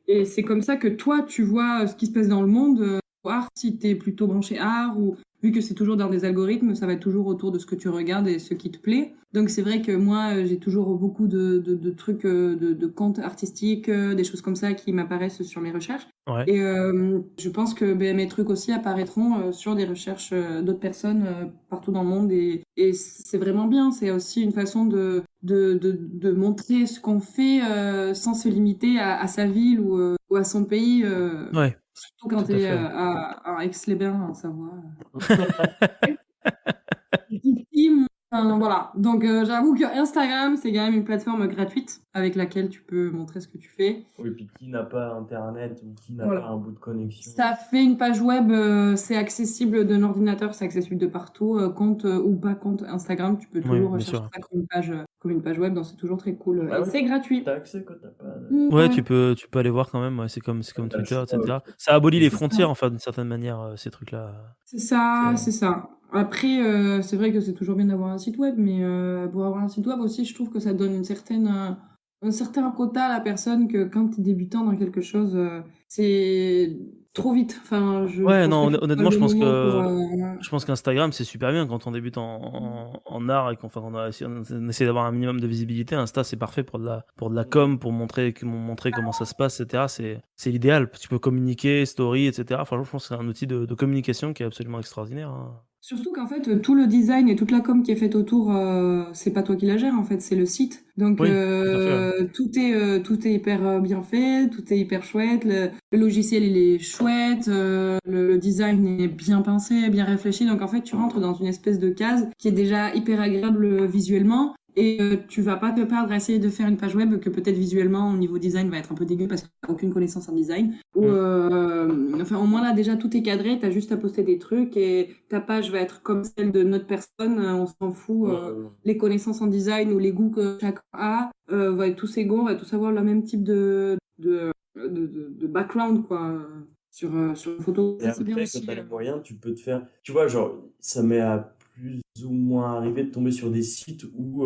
Et c'est comme ça que toi, tu vois ce qui se passe dans le monde art, si tu es plutôt branché art, ou vu que c'est toujours dans des algorithmes, ça va être toujours autour de ce que tu regardes et ce qui te plaît. Donc c'est vrai que moi, j'ai toujours beaucoup de trucs, de comptes artistiques, des choses comme ça qui m'apparaissent sur mes recherches. Ouais. Et je pense que mes trucs aussi apparaîtront sur des recherches d'autres personnes partout dans le monde. Et c'est vraiment bien. C'est aussi une façon de montrer ce qu'on fait sans se limiter à sa ville ou à son pays. Ouais, Surtout quand tout à tu es fait. à Aix-les-Bains, en Savoie. Enfin, voilà. Donc j'avoue que Instagram, c'est quand même une plateforme gratuite avec laquelle tu peux montrer ce que tu fais. Oui, puis qui n'a pas Internet ou qui n'a Voilà. pas un bout de connexion. Ça fait une page web, c'est accessible d'un ordinateur, c'est accessible de partout. Compte ou pas compte Instagram, tu peux Oui, toujours bien rechercher sûr. ça comme une page web, donc c'est toujours très cool. Ah Et ouais, c'est gratuit. t'as accès quand t'as pas. Ouais, tu peux aller voir quand même. Ouais, c'est comme T'as le Twitter, choix, etc. ok. Ça abolit Mais les C'est ça. frontières, enfin, d'une certaine manière, ces trucs-là. C'est ça, Ouais. c'est ça. Après, c'est vrai que c'est toujours bien d'avoir un site web, mais pour avoir un site web aussi, je trouve que ça donne un certain quota à la personne que quand tu es débutant dans quelque chose, c'est trop vite. Enfin, je Ouais, pense non, pas qu'il soit honnêtement, le moment pour... je pense qu'Instagram, c'est super bien quand on débute en art et si on essaie d'avoir un minimum de visibilité. Insta, c'est parfait pour de la com, pour montrer comment ça se passe, etc. C'est l'idéal. Tu peux communiquer, story, etc. Franchement, je pense que c'est un outil de communication qui est absolument extraordinaire, hein. Surtout qu'en fait, tout le design et toute la com qui est faite autour, c'est pas toi qui la gères, en fait, c'est le site. Donc, Oui, tout à fait, ouais. tout est hyper bien fait, tout est hyper chouette, le logiciel, il est chouette, le design est bien pensé, bien réfléchi. Donc, en fait, tu rentres dans une espèce de case qui est déjà hyper agréable visuellement. Et tu vas pas te perdre à essayer de faire une page web que peut-être visuellement, au niveau design, va être un peu dégueu parce que t'as aucune connaissance en design. Ou, enfin, au moins là, déjà, tout est cadré, t'as juste à poster des trucs et ta page va être comme celle de notre personne, on s'en fout. Les connaissances en design ou les goûts que chacun a, va être tous égaux, on va tous avoir le même type de background, quoi, sur une photo. Et C'est bien après, aussi. quand t'as les moyens, tu peux te faire. Tu vois, genre, ça m'est à plus ou moins arrivé de tomber sur des sites où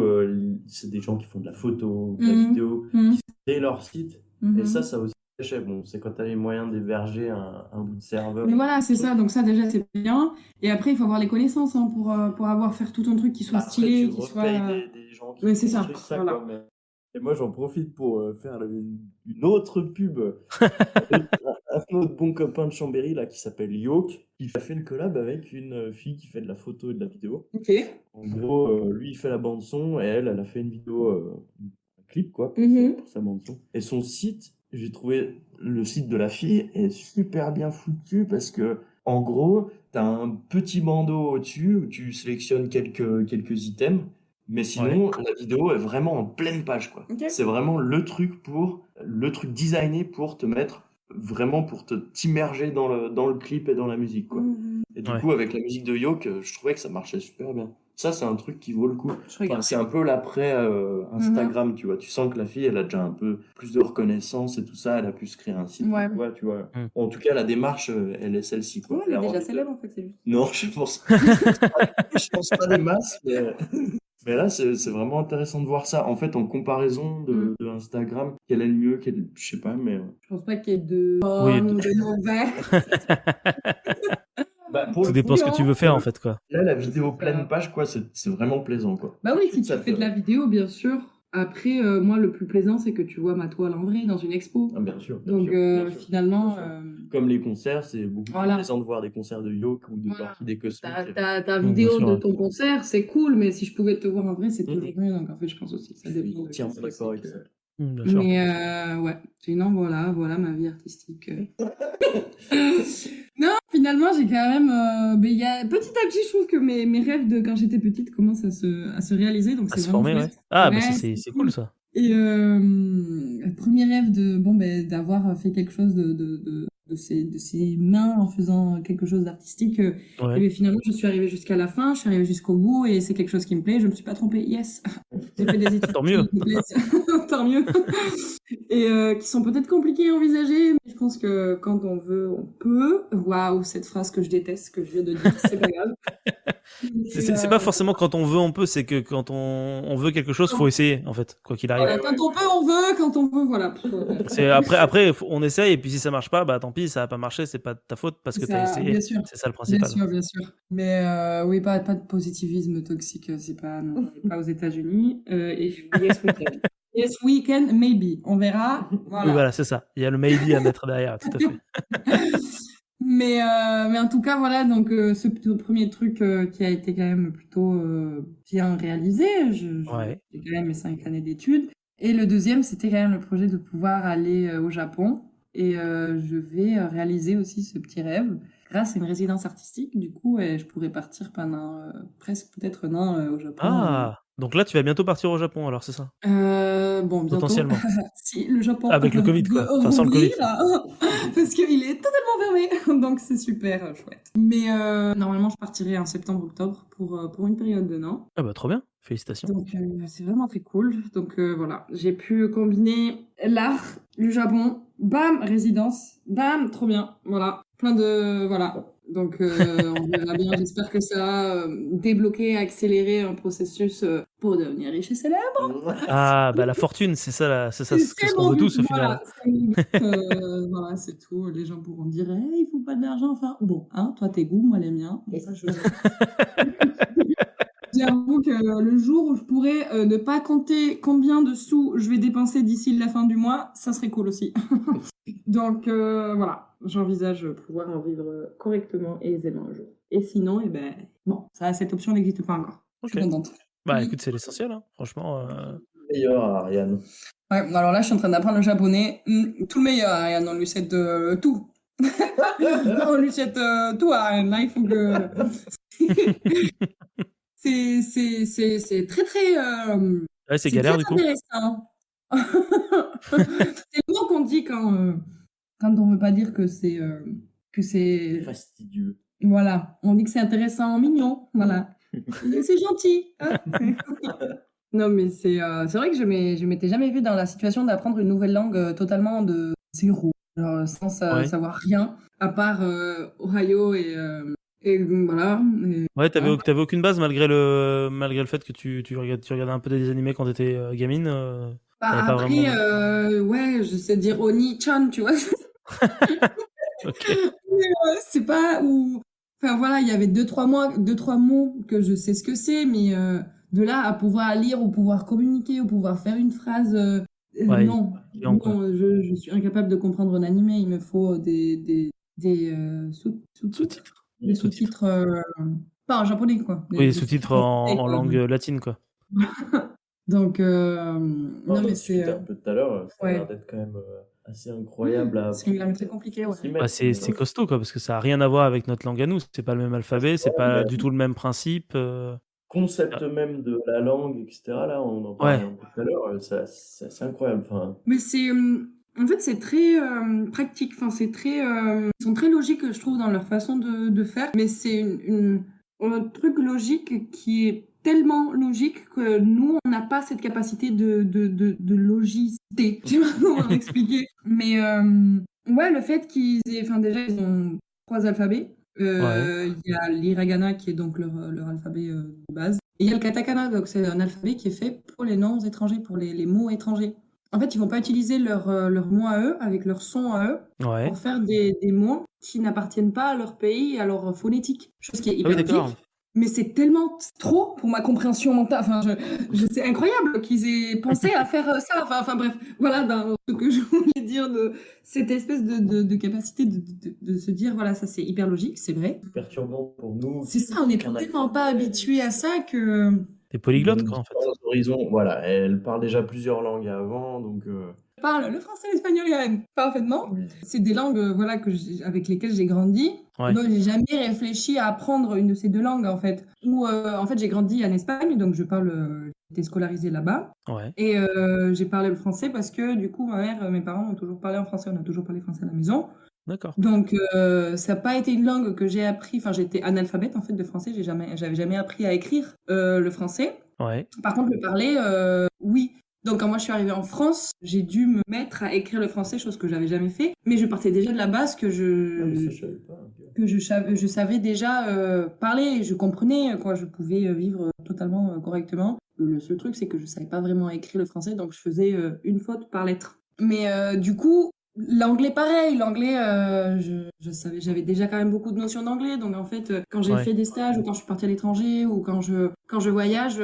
c'est des gens qui font de la photo, de la vidéo, qui créent leur site. Et ça aussi, c'est cher. Bon, c'est quand t'as les moyens d'héberger un bout de serveur. Mais voilà, c'est ça. Donc ça, déjà, c'est bien. Et après, il faut avoir les connaissances hein, pour faire tout un truc qui soit Après, stylé, tu qui repayes soit... des gens qui Mais c'est ça, construisent ça, voilà. quoi. Et moi, j'en profite pour faire une autre pub. Un autre bon copain de Chambéry, là, qui s'appelle Yoke, qui a fait une collab avec une fille qui fait de la photo et de la vidéo. Ok. En gros, lui, il fait la bande-son et elle a fait une vidéo, un clip, quoi, pour sa bande-son. Et son site, j'ai trouvé le site de la fille est super bien foutu parce que, en gros, t'as un petit bandeau au-dessus où tu sélectionnes quelques items. Mais sinon, la vidéo est vraiment en pleine page, quoi. Ok. C'est vraiment le truc designé pour te mettre vraiment pour t'immerger dans le clip et dans la musique, quoi. Et du Ouais. coup, avec la musique de Yoke, je trouvais que ça marchait super bien. Ça, c'est un truc qui vaut le coup. Je regarde. Enfin, c'est un peu l'après Instagram, tu vois. Tu sens que la fille, elle a déjà un peu plus de reconnaissance et tout ça. Elle a pu se créer un site. Ouais. Ouais, tu vois. En tout cas, la démarche, elle est celle-ci, quoi. Ouais, elle est a déjà envie de- célèbre, en fait, c'est juste. Non, je pense pas des masses, mais là, c'est vraiment intéressant de voir ça. En fait, en comparaison de Instagram, quel est le mieux, je sais pas, mais... Je pense pas qu'il y ait de Oui, bon ou de mauvais. Bah, pour tout le dépend coup, ce que tu veux faire, en fait, quoi. là, la vidéo C'est pleine ça. page, quoi, c'est vraiment plaisant, quoi. Bah oui, si tu Ça fais te- de la vidéo, bien sûr. Après, moi, le plus plaisant, c'est que tu vois ma toile en vrai dans une expo. Ah, bien sûr, bien Donc, sûr, bien sûr, finalement, bien sûr. Comme les concerts, c'est beaucoup plus voilà. plaisant de voir des concerts de Yoke ou de Voilà. Orchidée Cosmique. Ta Bien vidéo sûr, de ouais. ton concert, c'est cool, mais si je pouvais te voir en vrai, c'est toujours Mhm. mieux. Donc, en fait, je pense aussi que ça Je suis dépend de entièrement qu'est-ce que d'accord avec c'est ça. Bien sûr. Mais ouais, sinon, voilà ma vie artistique. Non, finalement, j'ai quand même... il y a, petit à petit, je trouve que mes rêves de quand j'étais petite commencent à se réaliser, donc À c'est se vraiment former, ouais. chouette. Ah, bah Ouais, c'est cool, ça. Et le premier rêve d'avoir fait quelque chose de ses mains en faisant quelque chose d'artistique, et Ouais. bien finalement je suis arrivée jusqu'à la fin, je suis arrivée jusqu'au bout et c'est quelque chose qui me plaît, je me suis pas trompée, yes. J'ai fait des études Tant mieux. qui me plaisent, tant mieux. Et qui sont peut-être compliquées à envisager, mais je pense que quand on veut, on peut. Waouh, cette phrase que je déteste, que je viens de dire, c'est pas grave. C'est pas forcément quand on veut, on peut, c'est que quand on veut quelque chose, faut essayer, en fait, quoi qu'il arrive. Voilà, quand on peut, on veut, quand on veut, voilà. C'est après, on essaye, et puis si ça marche pas, bah tant pis, ça a pas marché, c'est pas de ta faute parce que t'as Ça, essayé. bien sûr. C'est ça le Bien principal. sûr, bien sûr. Mais oui, pas de positivisme toxique, c'est pas, non, pas aux États-Unis. Et yes, we can. Yes, we can, maybe. On verra. Oui, Voilà. voilà, c'est ça. Il y a le maybe à mettre derrière, tout à fait. Mais en tout cas, voilà, donc ce premier truc qui a été quand même plutôt bien réalisé. Ouais. J'ai quand même mes 5 années d'études. Et le deuxième, c'était quand même le projet de pouvoir aller au Japon. Et je vais réaliser aussi ce petit rêve grâce à une résidence artistique. Du coup, je pourrais partir pendant presque peut-être un an au Japon. Ah, donc là, tu vas bientôt partir au Japon, alors, c'est ça? Bon, bientôt. Potentiellement. Si le Japon Avec le Covid, quoi. Enfin, sans le Covid. parce qu'il est totalement fermé, donc c'est super chouette. Mais normalement, je partirai en septembre-octobre pour une période d'un an. Ah bah trop bien, félicitations. Donc c'est vraiment très cool. Donc voilà, j'ai pu combiner l'art, le Japon, bam, résidence, bam, trop bien. Voilà, plein de... Voilà. Donc on verra bien, j'espère que ça a débloqué, accéléré un processus pour devenir riche et célèbre. Ah bah la fortune, c'est ça, c'est ce qu'on mon veut but, tous au final. voilà, c'est mon but, voilà, c'est tout. Les gens pourront dire, il faut pas de l'argent, enfin, bon, hein, toi tes goûts, moi les miens. Et ça, j'avoue que le jour où je pourrais ne pas compter combien de sous je vais dépenser d'ici la fin du mois, ça serait cool aussi. Donc voilà, j'envisage pouvoir en vivre correctement et aisément un jour. Et sinon, bon, ça, cette option n'existe pas encore. Je suis contente. Bah écoute, c'est l'essentiel, hein, franchement. Meilleur, Ariane. Ouais, alors là, je suis en train d'apprendre le japonais. Tout le meilleur, Ariane. On lui souhaite tout. On lui souhaite tout, Ariane. Là, il faut que... c'est très, très... Ouais, c'est galère, du coup. Intéressant. C'est le mot qu'on dit quand on veut pas dire que c'est... Fastidieux. Voilà. On dit que c'est intéressant, mignon. Voilà. C'est gentil. Hein. Non, mais c'est vrai que je m'étais jamais vue dans la situation d'apprendre une nouvelle langue totalement de zéro, genre, sans savoir rien, à part Ohio et voilà. Ouais, t'avais aucune base malgré le fait que tu regardais un peu des animés quand t'étais gamine. T'avais pas Après, vraiment... ouais, je sais dire Oni-chan, tu vois. Ok. Mais, c'est pas où... Enfin voilà, il y avait deux, trois mots que je sais ce que c'est, mais de là à pouvoir lire ou pouvoir communiquer ou pouvoir faire une phrase, Ouais, non, client, quoi. non, je suis incapable de comprendre un animé. Il me faut des sous-titres. Des sous-titres, pas en japonais, quoi. Oui, des sous-titres en langue latine, quoi. Donc, non, mais c'est un peu tout à l'heure, ça a l'air d'être quand même assez incroyable à... C'est une langue très compliquée, ouais. Bah, c'est costaud, quoi, parce que ça a rien à voir avec notre langue à nous. C'est pas le même alphabet, c'est pas du tout le même principe. Concept même de la langue, etc. Là, on en parlait un peu tout à l'heure, c'est incroyable. Enfin... Mais c'est... En fait, c'est très pratique. Enfin, c'est très... ils sont très logiques, je trouve, dans leur façon de faire. Mais c'est un truc logique qui est tellement logique que nous, on n'a pas cette capacité de logicité. Je sais pas comment expliquer. Mais ouais, le fait qu'ils aient... Enfin, déjà, ils ont 3 alphabets. Il y a l'hiragana qui est donc leur alphabet de base. Et il y a le katakana, donc c'est un alphabet qui est fait pour les noms étrangers, pour les mots étrangers. En fait, ils vont pas utiliser leur mots à eux, avec leur son à eux, pour faire des mots qui n'appartiennent pas à leur pays et à leur phonétique. Chose qui est hyper logique. Mais c'est tellement trop pour ma compréhension mentale. Enfin, c'est incroyable qu'ils aient pensé à faire ça. Enfin bref, voilà dans ce que je voulais dire de cette espèce de capacité de se dire, voilà, ça c'est hyper logique, c'est vrai. C'est perturbant pour nous. C'est ça, on n'est tellement pas habitués à ça que... T'es polyglotte, quoi, en fait. Horizon, voilà, elle parle déjà plusieurs langues avant, donc... Je parle le français et l'espagnol quand même parfaitement. Oui. C'est des langues voilà, avec lesquelles j'ai grandi. Ouais. Donc j'ai jamais réfléchi à apprendre une de ces 2 langues en fait. En fait j'ai grandi en Espagne, donc j'étais scolarisée là-bas. Ouais. Et j'ai parlé le français parce que du coup mes parents ont toujours parlé en français, on a toujours parlé français à la maison. D'accord. Donc ça n'a pas été une langue que j'ai appris, enfin j'étais analphabète en fait de français, j'avais jamais appris à écrire le français. Ouais. Par contre le parler, oui. Donc quand moi je suis arrivée en France, j'ai dû me mettre à écrire le français, chose que j'avais jamais fait. Mais je partais déjà de la base que Ah, mais ça, je savais pas. Ok. je savais déjà parler, et je comprenais quoi, je pouvais vivre totalement correctement. Le seul truc, c'est que je savais pas vraiment écrire le français, donc je faisais une faute par lettre. Mais du coup, l'anglais pareil, l'anglais, je savais, j'avais déjà quand même beaucoup de notions d'anglais, donc en fait, quand j'ai Ouais. fait des stages ou quand je suis partie à l'étranger ou quand je voyage,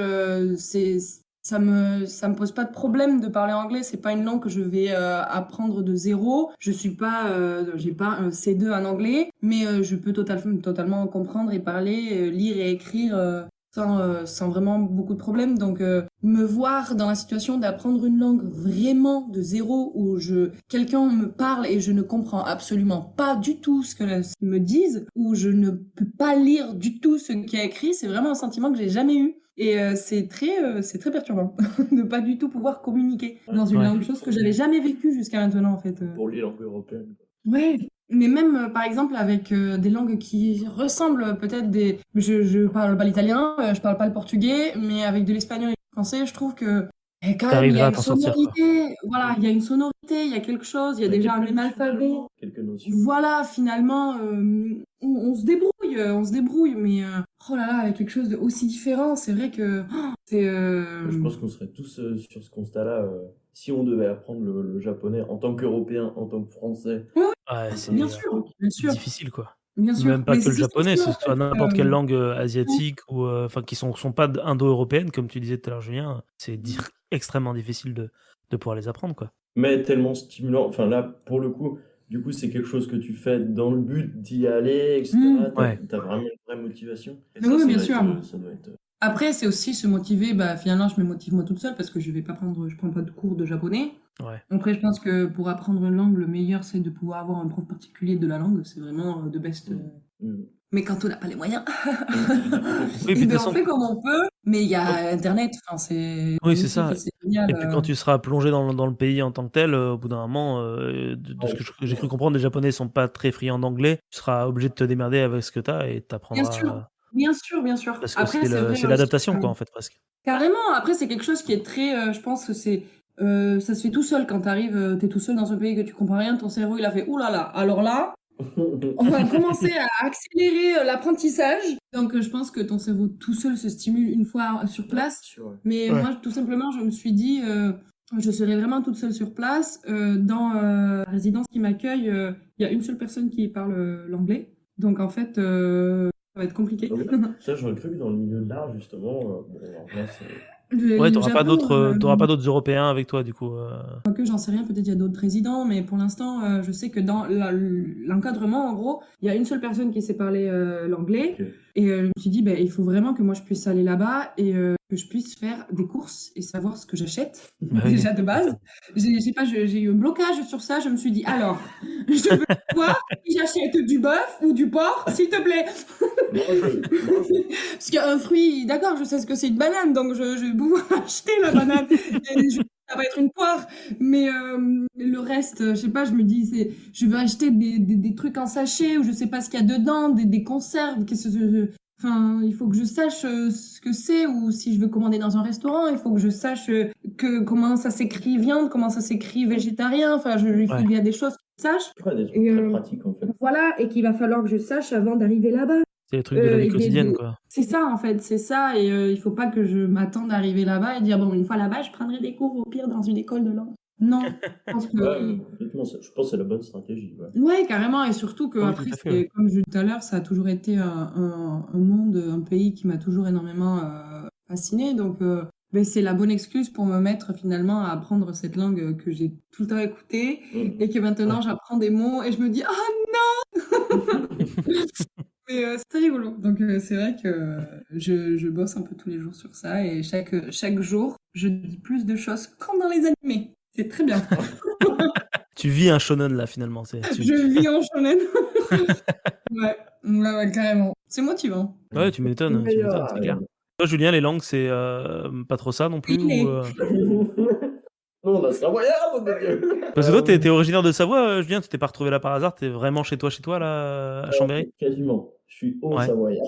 ça me pose pas de problème de parler anglais. C'est pas une langue que je vais apprendre de zéro. Je suis pas, j'ai pas un C2 en anglais, mais je peux totalement comprendre et parler, lire et écrire sans vraiment beaucoup de problèmes. Donc, me voir dans la situation d'apprendre une langue vraiment de zéro où quelqu'un me parle et je ne comprends absolument pas du tout ce qu'ils me disent, où je ne peux pas lire du tout ce qui est écrit, c'est vraiment un sentiment que j'ai jamais eu. Et c'est très perturbant de pas du tout pouvoir communiquer dans une Ouais. langue, chose que j'avais jamais vécue jusqu'à maintenant en fait. Pour les langues européennes. Ouais, mais même par exemple avec des langues qui ressemblent peut-être des. Je parle pas l'italien, je parle pas le portugais, mais avec de l'espagnol et du français, je trouve que quand même il y T'arriverais a à une t'en sortir, quoi. sonorité. Voilà, il y a une sonorité, il y a quelque chose, il y a Ouais, déjà un quelques même notions alphabet. d'allemand, quelques notions. Voilà, finalement, on se débrouille, mais oh là là, avec quelque chose de aussi différent, c'est vrai que c'est. Je pense qu'on serait tous sur ce constat-là. Si on devait apprendre le japonais en tant qu'Européen, en tant que Français, Ouais, Ouais, en c'est tant bien que sûr, bien sûr, difficile, quoi. bien sûr. Même pas Mais que c'est le ce japonais, sentiment c'est en soit fait. n'importe quelle langue asiatique ou enfin qui sont pas indo-européennes, comme tu disais tout à l'heure, Julien. C'est extrêmement difficile de pouvoir les apprendre, quoi. mais tellement stimulant. Enfin là, pour le coup, du coup, c'est quelque chose que tu fais dans le but d'y aller, etc. Mmh. Ouais. T'as vraiment une vraie motivation. Et Oui, bien doit sûr. ça doit être. Après, c'est aussi se motiver. Bah, finalement, je me motive moi toute seule parce que je prends pas de cours de japonais. Ouais. Après, je pense que pour apprendre une langue, le meilleur, c'est de pouvoir avoir un prof particulier de la langue. C'est vraiment the best. Mm. Mais quand on n'a pas les moyens, Oui, puis eh de toute ben, on façon, fait comme on peut. Mais il y a Internet. Enfin, c'est oui, c'est magnifique ça. et c'est génial. Et puis quand tu seras plongé dans le pays en tant que tel, au bout d'un moment, de ce Ouais, que j'ai cru comprendre, les Japonais sont pas très friands d'anglais. Tu seras obligé de te démerder avec ce que tu as et tu Bien sûr, apprendras bien sûr, bien sûr. parce que Après, c'est vrai c'est aussi. l'adaptation, quoi, en fait, presque. Carrément, après c'est quelque chose qui est très, je pense que ça se fait tout seul quand t'arrives, t'es tout seul dans un pays que tu comprends rien, ton cerveau il a fait ouh là là, alors là, on va commencer à accélérer l'apprentissage. Donc je pense que ton cerveau tout seul se stimule une fois sur place. Sûr, ouais. Mais Ouais. moi tout simplement je me suis dit, je serai vraiment toute seule sur place. Dans la résidence qui m'accueille, il y a une seule personne qui parle l'anglais. Donc en fait, ça va être compliqué. Ah ouais. Ça, j'aurais cru que dans le milieu de l'art, justement, bon, alors là, c'est. Ouais, Le Japon, t'auras pas d'autres Européens avec toi, du coup. quoique j'en sais rien, peut-être il y a d'autres résidents, mais pour l'instant, je sais que dans l'encadrement, en gros, il y a une seule personne qui sait parler l'anglais. Ok. Et je me suis dit, il faut vraiment que moi je puisse aller là-bas et que je puisse faire des courses et savoir ce que j'achète, Bah oui. déjà de base. J'ai eu un blocage sur ça. Je me suis dit, alors, je veux voir si j'achète du bœuf ou du porc, s'il te plaît. Mange. Parce qu'un fruit, d'accord, je sais ce que c'est une banane, donc je vais pouvoir acheter la banane. Et ça va être une poire. Mais le reste, je sais pas, je me dis, je veux acheter des trucs en sachet ou je sais pas ce qu'il y a dedans, des conserves. Enfin, il faut que je sache ce que c'est, ou si je veux commander dans un restaurant, il faut que je sache comment ça s'écrit viande, comment ça s'écrit végétarien. Enfin, il faut qu'il y a des choses que je sache. Ouais, des trucs Et, très pratiques, en fait. Voilà, et qu'il va falloir que je sache avant d'arriver là-bas. C'est les trucs de la vie Et quotidienne, quoi. c'est ça en fait, c'est ça. Et il faut pas que je m'attende à arriver là-bas et dire bon, une fois là-bas, je prendrai des cours au pire dans une école de langue. Non, je pense que Ouais, complètement, je pense que c'est la bonne stratégie. Ouais. ouais, carrément. Et surtout que Oui, après, tout à fait, ouais. comme je disais tout à l'heure, ça a toujours été un monde, un pays qui m'a toujours énormément fascinée. Donc c'est la bonne excuse pour me mettre finalement à apprendre cette langue que j'ai tout le temps écoutée et que maintenant Ouais. j'apprends des mots et je me dis ah non. Mais c'est très rigolo. Donc c'est vrai que je bosse un peu tous les jours sur ça et chaque jour, je dis plus de choses comme dans les animés. C'est très bien. Tu vis un shonen, là, finalement. Je vis en shonen. Ouais, carrément. C'est motivant. Ouais, tu m'étonnes, c'est clair. Toi, Julien, les langues, c'est pas trop ça non plus Inné. Non, la Savoyarde, mon Dieu. Parce que toi, t'es originaire de Savoie, Julien, tu t'es pas retrouvé là par hasard, t'es vraiment chez toi, là, à Chambéry? Quasiment. Je suis haut Ouais. Savoyard.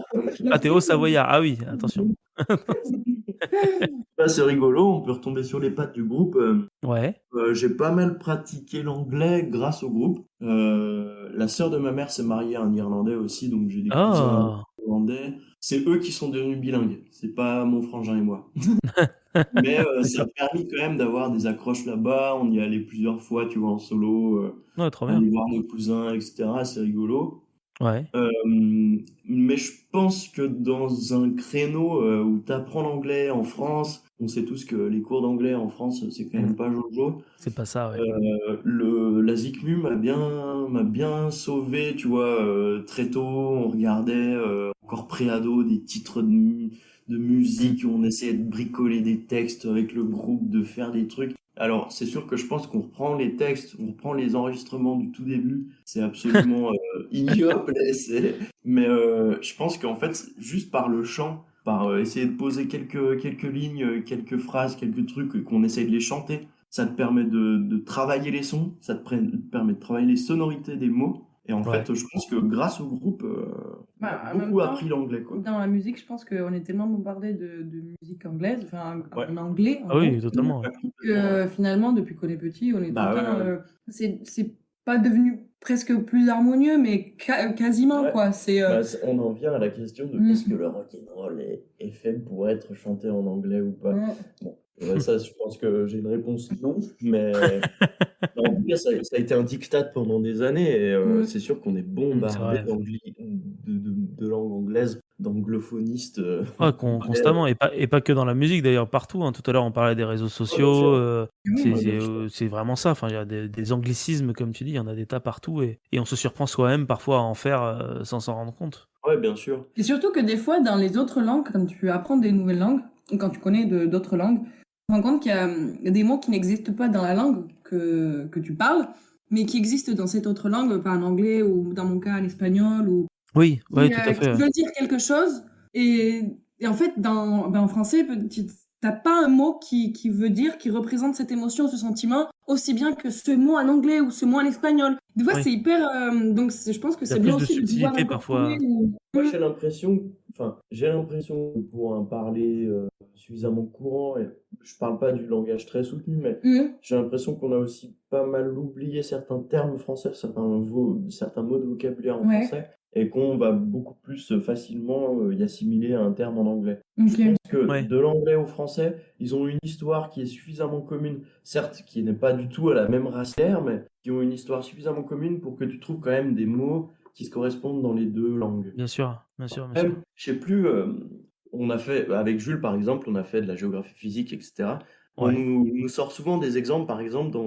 Ah, t'es haut Savoyard. Ah oui, attention. Bah, c'est rigolo, on peut retomber sur les pattes du groupe. Ouais. J'ai pas mal pratiqué l'anglais grâce au groupe. La sœur de ma mère s'est mariée à un Irlandais aussi, donc j'ai des cousins Ah! irlandais. C'est eux qui sont devenus bilingues, c'est pas mon frangin et moi. Mais ça a D'accord. permis quand même d'avoir des accroches là-bas. On y est allé plusieurs fois, tu vois, en solo, Ouais, trop bien. aller voir nos cousins, etc. C'est rigolo. Ouais. Mais je pense que dans un créneau où tu apprends l'anglais en France, on sait tous que les cours d'anglais en France, c'est quand Mmh. même pas jojo. C'est pas ça, ouais. La ZICMU m'a bien sauvé, tu vois, très tôt, on regardait encore pré-ado des titres de Mmh. musique, on essayait de bricoler des textes avec le groupe, de faire des trucs. Alors, c'est sûr que je pense qu'on reprend les textes, on reprend les enregistrements du tout début, c'est absolument ignoble, mais je pense qu'en fait, juste par le chant, par essayer de poser quelques lignes, quelques phrases, quelques trucs, qu'on essaye de les chanter, ça te permet de travailler les sons, ça te permet de travailler les sonorités des mots. Et en Ouais. fait, je pense que grâce au groupe, on a En même beaucoup temps, appris l'anglais, quoi. dans la musique, je pense qu'on est tellement bombardé de musique anglaise, enfin Ouais. en anglais, en Ah oui, gros, totalement, ouais. que finalement, depuis qu'on est petit, on est tout Bah le ouais, temps. ouais. C'est pas devenu presque plus harmonieux, mais quasiment, Ouais. quoi. C'est. Bah, on en vient à la question de est-ce que le rock'n'roll est fait pour être chanté en anglais ou pas? Bon, ça, je pense que j'ai une réponse non, mais en tout cas, ça a été un diktat pendant des années et c'est sûr qu'on est C'est bombardé vrai. de langue anglaise, d'anglophonistes Ouais, anglais. constamment et pas que dans la musique d'ailleurs, partout, hein. Tout à l'heure, on parlait des réseaux Ouais, bien sociaux, sûr. Oui. Ouais, bien sûr. c'est vraiment ça. Enfin, il y a des anglicismes, comme tu dis, il y en a des tas partout et on se surprend soi-même parfois à en faire, sans s'en rendre compte. Ouais, bien sûr. Et surtout que des fois, dans les autres langues, quand tu apprends des nouvelles langues, ou quand tu connais d'autres langues, tu te rends compte qu'il y a des mots qui n'existent pas dans la langue que tu parles, mais qui existent dans cette autre langue, pas en anglais ou dans mon cas en espagnol, ou Oui, ouais, tout à fait, qui ouais. veut dire quelque chose. Et, et en fait, en français, tu n'as pas un mot qui veut dire, qui représente cette émotion, ce sentiment, aussi bien que ce mot en anglais ou ce mot en espagnol. Des fois, Oui, c'est hyper. Donc, je pense que il y a c'est bien plus de aussi de pouvoir subtilité incorporer. parfois. Moi, j'ai l'impression que pour en parler suffisamment courant, et je parle pas du langage très soutenu, mais Mhm. j'ai l'impression qu'on a aussi pas mal oublié certains termes français, certains mots de vocabulaire en Ouais. français, et qu'on va beaucoup plus facilement y assimiler à un terme en anglais. Je Ok. pense que Ouais, de l'anglais au français, ils ont une histoire qui est suffisamment commune, certes qui n'est pas du tout à la même racine, mais qui ont une histoire suffisamment commune pour que tu trouves quand même des mots qui se correspondent dans les deux langues. bien sûr, bien sûr, bien sûr. Même, je sais plus, on a fait, avec Jules par exemple, on a fait de la géographie physique, etc. On Ouais. nous sort souvent des exemples, par exemple,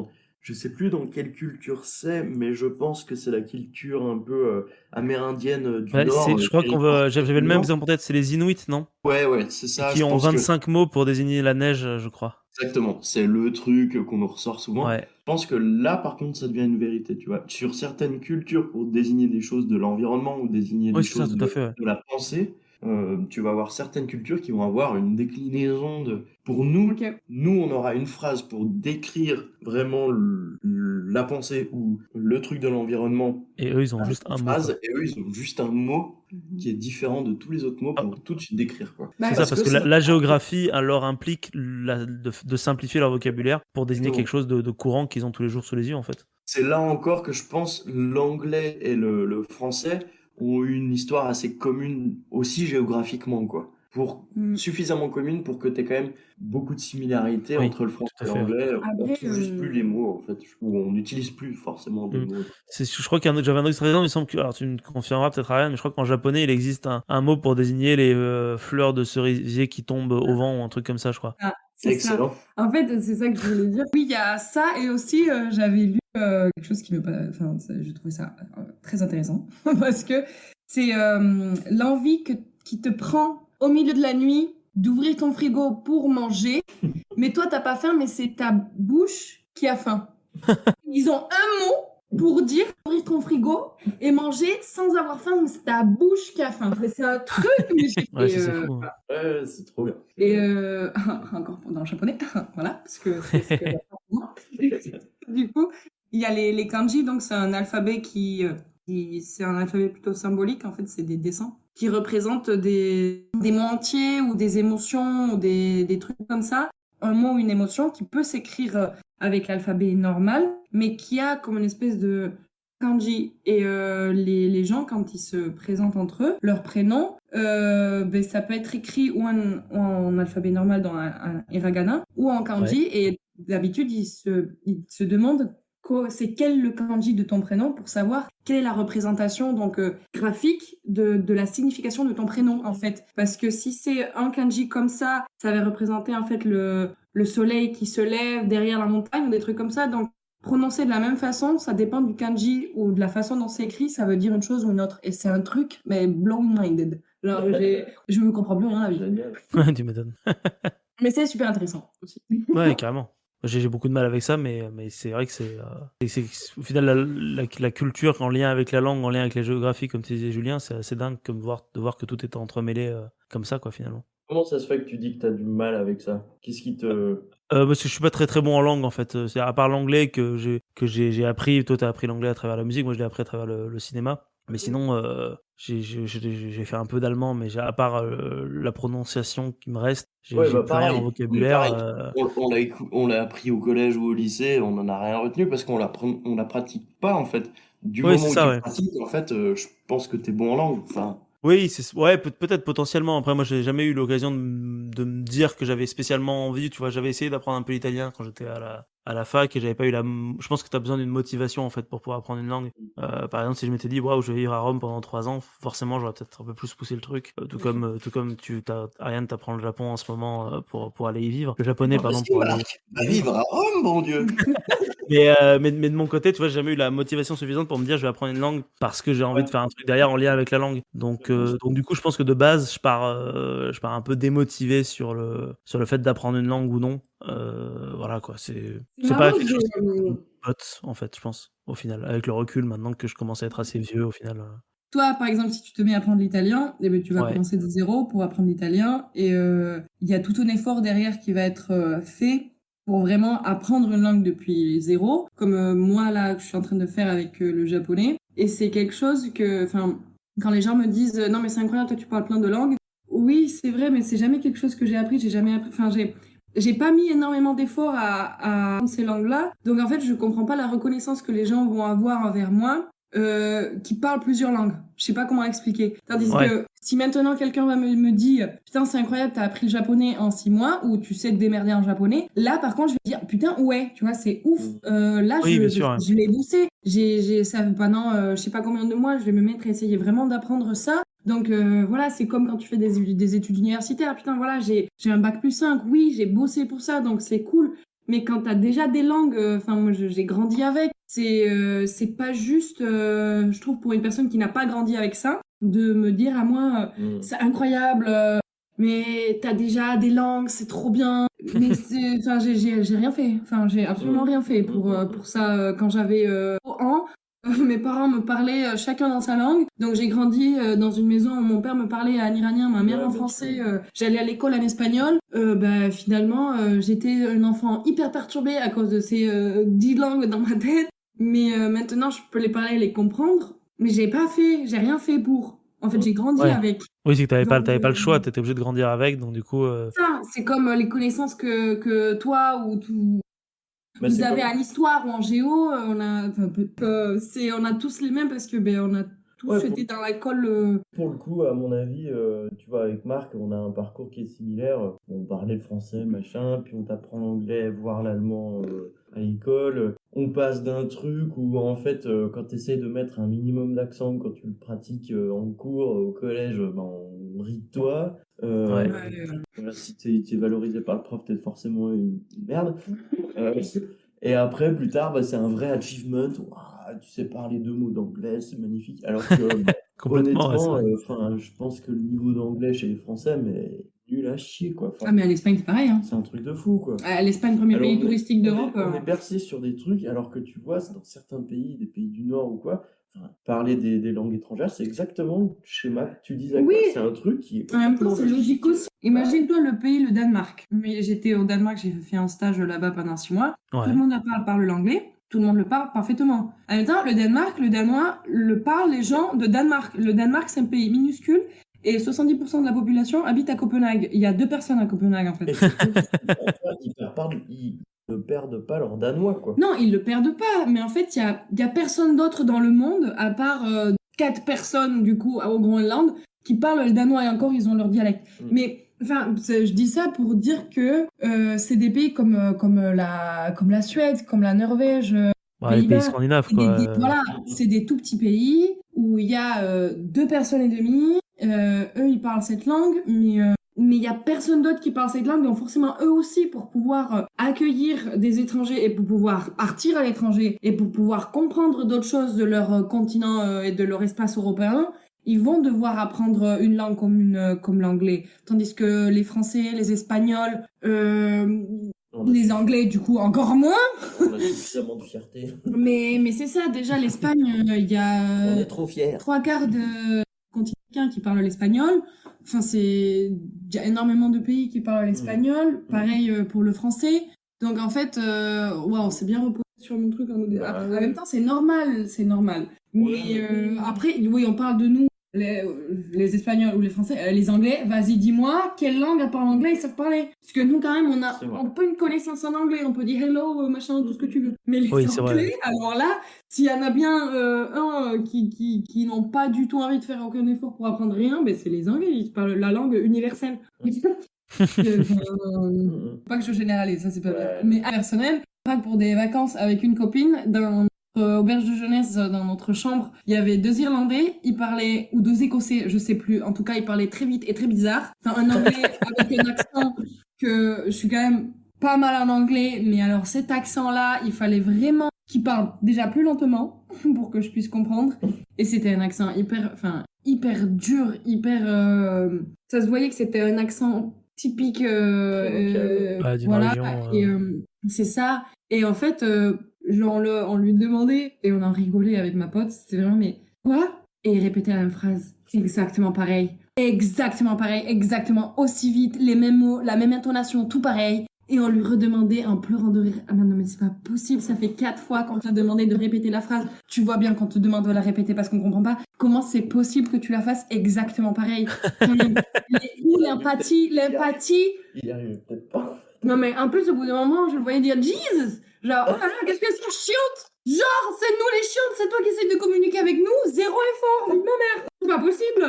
je sais plus dans quelle culture c'est, mais je pense que c'est la culture un peu amérindienne du Bah, Nord, je crois qu'on territoire va j'avais le du même Nord. exemple en tête, c'est les Inuits, non? Ouais, ouais, c'est Et ça, qui je ont pense que 25 mots pour désigner la neige, je crois. exactement, c'est le truc qu'on nous ressort souvent. Ouais. Je pense que là, par contre, ça devient une vérité, tu vois. Sur certaines cultures, pour désigner des choses de l'environnement ou désigner Oui, des c'est ça, choses tout à fait, ouais. de la pensée, tu vas avoir certaines cultures qui vont avoir une déclinaison de... Pour nous, Ok. on aura une phrase pour décrire vraiment la pensée ou le truc de l'environnement Et eux, ils ont avec juste une un mot, quoi. phrase, et eux, ils ont juste un mot Mhm. qui est différent de tous les autres mots Ah, pour tout décrire, quoi. Bah, c'est ça, Parce parce que que ça... la géographie, alors, implique de simplifier leur vocabulaire pour désigner quelque Exactement. chose de courant qu'ils ont tous les jours sous les yeux, en fait. C'est là encore que je pense l'anglais et le français ont une histoire assez commune aussi géographiquement, quoi. mm. Suffisamment commune pour que tu aies quand même beaucoup de similarités Oui, entre le français tout à et fait, ouais. l'anglais. On Après, trouve juste plus les mots, en fait, ou on n'utilise plus forcément des Mmh. mots. Je crois j'avais un autre exemple, il me semble que alors tu me confirmeras peut-être Ariane, mais je crois qu'en japonais, il existe un mot pour désigner les, fleurs de cerisier qui tombent au vent ou un truc comme ça, je crois. ah, c'est ça. Excellent. En fait, c'est ça que je voulais dire. Oui, il y a ça et aussi, j'avais lu quelque chose qui me, enfin, j'ai trouvé ça très intéressant parce que c'est l'envie qui te prend au milieu de la nuit d'ouvrir ton frigo pour manger, mais toi t'as pas faim, mais c'est ta bouche qui a faim. Ils ont un mot pour dire ouvrir ton frigo et manger sans avoir faim, mais c'est ta bouche qui a faim. C'est un truc, mais j'ai Ouais, fait. ça, c'est fou, hein. Ouais, c'est trop bien. Et encore dans le japonais, voilà, parce que c'est ce que j'apprends moi. Du coup, il y a les kanji, donc c'est un alphabet qui C'est un alphabet plutôt symbolique, en fait, c'est des dessins qui représentent des mots entiers ou des émotions ou des trucs comme ça. Un mot ou une émotion qui peut s'écrire avec l'alphabet normal, mais qui a comme une espèce de kanji. Et les gens, quand ils se présentent entre eux, leur prénom, ça peut être écrit ou en alphabet normal dans un hiragana ou en kanji. Ouais. Et d'habitude, ils se demandent c'est quel le kanji de ton prénom pour savoir quelle est la représentation donc graphique de la signification de ton prénom en fait. Parce que si c'est un kanji comme ça va représenter en fait le soleil qui se lève derrière la montagne ou des trucs comme ça. Donc prononcer de la même façon, ça dépend du kanji ou de la façon dont c'est écrit, ça veut dire une chose ou une autre. Et c'est un truc, mais blown-minded. Genre, je ne comprends plus rien à la vie. Génial. Ouais, tu m'étonnes. Mais c'est super intéressant aussi. Ouais, carrément. J'ai beaucoup de mal avec ça, mais c'est vrai que au final, la culture en lien avec la langue, en lien avec la géographie, comme tu disais, Julien, c'est assez dingue de voir que tout est entremêlé comme ça, quoi, finalement. Comment ça se fait que tu dis que tu as du mal avec ça? Qu'est-ce qui te... Parce que je suis pas très très bon en langue en fait. C'est à part l'anglais que j'ai appris. Toi, t'as appris l'anglais à travers la musique. Moi, je l'ai appris à travers le cinéma. Mais sinon, j'ai fait un peu d'allemand, mais à part la prononciation qui me reste, Ouais, j'ai bah plus rien en pareil, vocabulaire. on l'a appris au collège ou au lycée, on n'en a rien retenu parce on la pratique pas en fait. Du Oui, moment c'est où ça, tu ouais. pratiques, en fait, je pense que tu es bon en langue. Enfin, Oui, ouais, peut-être potentiellement. Après, moi, j'ai jamais eu l'occasion de me dire que j'avais spécialement envie. Tu vois, j'avais essayé d'apprendre un peu l'italien quand j'étais à la fac et j'avais pas eu je pense que tu as besoin d'une motivation en fait pour pouvoir apprendre une langue. Par exemple, si je m'étais dit, waouh, je vais vivre à Rome pendant 3 ans, forcément, j'aurais peut-être un peu plus poussé le truc. Tout comme Ariane, t'apprends le Japon en ce moment pour aller y vivre. Le japonais, pas pardon, possible, pour aller Marc. y Va vivre. vivre à Rome, bon Dieu. Mais de mon côté, tu vois, j'ai jamais eu la motivation suffisante pour me dire je vais apprendre une langue parce que j'ai envie Ouais. de faire un truc derrière en lien avec la langue. Donc du coup, je pense que de base, je pars un peu démotivé sur le fait d'apprendre une langue ou non. Voilà quoi, c'est pas Marrant quelque chose qui me de... botte en fait, je pense, au final. Avec le recul, maintenant que je commence à être assez vieux, au final. Toi, par exemple, si tu te mets à apprendre l'italien, eh ben, tu vas Ouais. commencer de zéro pour apprendre l'italien. Et il y a tout un effort derrière qui va être fait pour vraiment apprendre une langue depuis zéro, comme moi, là, que je suis en train de faire avec le japonais. Et c'est quelque chose que, enfin, quand les gens me disent non, mais c'est incroyable, toi, tu parles plein de langues. Oui, c'est vrai, mais c'est jamais quelque chose que j'ai appris. J'ai jamais appris. Enfin, j'ai pas mis énormément d'efforts à apprendre ces langues-là. Donc, en fait, je comprends pas la reconnaissance que les gens vont avoir envers moi qui parle plusieurs langues. Je sais pas comment expliquer. Tandis Ouais. que si maintenant quelqu'un me dit putain c'est incroyable t'as appris le japonais en 6 mois ou tu sais te démerder en japonais, là par contre je vais dire putain ouais tu vois c'est ouf. Là Oui, bien sûr. Ouais. je l'ai bossé. Ça fait pendant je sais pas combien de mois je vais me mettre à essayer vraiment d'apprendre ça. Donc voilà, c'est comme quand tu fais des études universitaires. Putain voilà, j'ai un bac+5. Oui, j'ai bossé pour ça donc c'est cool. Mais quand t'as déjà des langues, enfin moi j'ai grandi avec, c'est pas juste, je trouve pour une personne qui n'a pas grandi avec ça, de me dire à moi c'est incroyable, mais t'as déjà des langues, c'est trop bien. Mais enfin j'ai rien fait, enfin j'ai absolument rien fait pour ça quand j'avais an. Mes parents me parlaient chacun dans sa langue. Donc j'ai grandi dans une maison où mon père me parlait en iranien, ma mère Ouais, en bien français. sûr. J'allais à l'école en espagnol. Finalement, j'étais un enfant hyper perturbé à cause de ces 10 langues dans ma tête. Mais maintenant, je peux les parler et les comprendre. Mais j'ai rien fait pour. En fait, j'ai grandi Ouais. avec. Oui, c'est que Donc, t'avais pas le choix, t'étais obligé de grandir avec, donc du coup. ça, c'est comme les connaissances que toi ou Mais vous c'est avez comme... en histoire ou en géo, on a, enfin, on a tous les mêmes parce que on a Ouais, tous été dans l'école. pour le coup, à mon avis, tu vois, avec Marc, on a un parcours qui est similaire. On parlait le français, machin, puis on t'apprend l'anglais, voire l'allemand à l'école. On passe d'un truc où, en fait, quand tu essaies de mettre un minimum d'accent, quand tu le pratiques en cours, au collège, ben, on rit de toi. Ouais. Voilà, si t'es valorisé par le prof, t'es forcément une merde. Euh, et après, plus tard, bah, c'est un vrai achievement. Ouah, tu sais parler 2 mots d'anglais, c'est magnifique. Alors que, Complètement, ouais, c'est honnêtement, vrai. enfin, je pense que le niveau d'anglais chez les Français, mais nul à chier, quoi. Ah, Enfin, mais en Espagne, c'est pareil, hein. c'est un truc de fou, quoi. L'Espagne, premier Alors, pays touristique d'Europe. on est percé sur des trucs, alors que tu vois, c'est dans certains pays, des pays du Nord ou quoi, enfin, parler des langues étrangères, c'est exactement le schéma que tu disais, Oui, quoi. C'est un truc qui est en même temps, complètement c'est logique aussi. Ouais. Imagine-toi le pays, le Danemark. Mais j'étais au Danemark, j'ai fait un stage là-bas pendant 6 mois. Tout Ouais. le monde parle l'anglais. tout le monde le parle parfaitement. En même temps, le danois le parlent les gens de Danemark. Le Danemark, c'est un pays minuscule et 70% de la population habite à Copenhague. Il y a 2 personnes à Copenhague, en fait. Et c'est que ils ne perdent pas leur danois, quoi. Non, ils le perdent pas, mais en fait, il y a personne d'autre dans le monde, à part 4 personnes, du coup, au Groenland, qui parlent le danois, et encore, ils ont leur dialecte. Mais, enfin, je dis ça pour dire que c'est des pays comme la Suède, comme la Norvège, les Pays-Bas. pays scandinaves, C'est quoi. voilà, c'est des tout petits pays où il y a 2 personnes et demie, eux, ils parlent cette langue, mais il y a personne d'autre qui parle cette langue, donc forcément eux aussi, pour pouvoir accueillir des étrangers et pour pouvoir partir à l'étranger et pour pouvoir comprendre d'autres choses de leur continent et de leur espace européen, ils vont devoir apprendre une langue comme l'anglais. Tandis que les Français, les Espagnols, les Anglais, du coup, encore moins. On a suffisamment de fierté. Mais c'est ça, déjà, l'Espagne, il y a On est trop fiers. 3/4 de continent qui parlent l'espagnol. Enfin, il y a énormément de pays qui parlent l'espagnol. Pareil pour le français. Donc, en fait, on s'est bien reposé sur mon truc. En même temps, c'est normal. Mais après, oui, on parle de nous, les Espagnols ou les Français, les Anglais. Vas-y, dis-moi, quelle langue à part l'anglais ils savent parler? Parce que nous, quand même, on peut une connaissance en anglais. On peut dire hello, machin, tout ce que tu veux. Mais les Anglais, alors là, s'il y en a bien qui n'ont pas du tout envie de faire aucun effort pour apprendre rien, ben c'est les Anglais. Ils parlent la langue universelle. Pas que je généralise, ça c'est pas vrai. Mais personnel, pour des vacances avec une copine, dans notre auberge de jeunesse, dans notre chambre, il y avait 2 Irlandais, ils parlaient, ou 2 Écossais, je sais plus, en tout cas ils parlaient très vite et très bizarre. Enfin, un anglais avec un accent que je suis quand même pas mal en anglais, mais alors cet accent-là, il fallait vraiment qu'il parle déjà plus lentement pour que je puisse comprendre. Et c'était un accent hyper dur, ça se voyait que c'était un accent typique, d'une voilà, région, et c'est ça. Et en fait, on lui demandait, et on en rigolait avec ma pote, c'était vraiment, mais quoi? Et il répétait la même phrase, exactement pareil, exactement aussi vite, les mêmes mots, la même intonation, tout pareil. Et on lui redemandait en pleurant de rire. Ah non, mais c'est pas possible, ça fait 4 fois qu'on t'a demandé de répéter la phrase. Tu vois bien qu'on te demande de la répéter parce qu'on comprend pas. Comment c'est possible que tu la fasses exactement pareil? L'empathie. Il y arrive peut-être pas. Non, mais en plus, au bout d'un moment, je le voyais dire Jesus! Genre, oh là là, qu'est-ce que c'est chiante! Genre, c'est nous les chiantes, c'est toi qui essayes de communiquer avec nous, 0 effort, vive ma mère! C'est pas possible!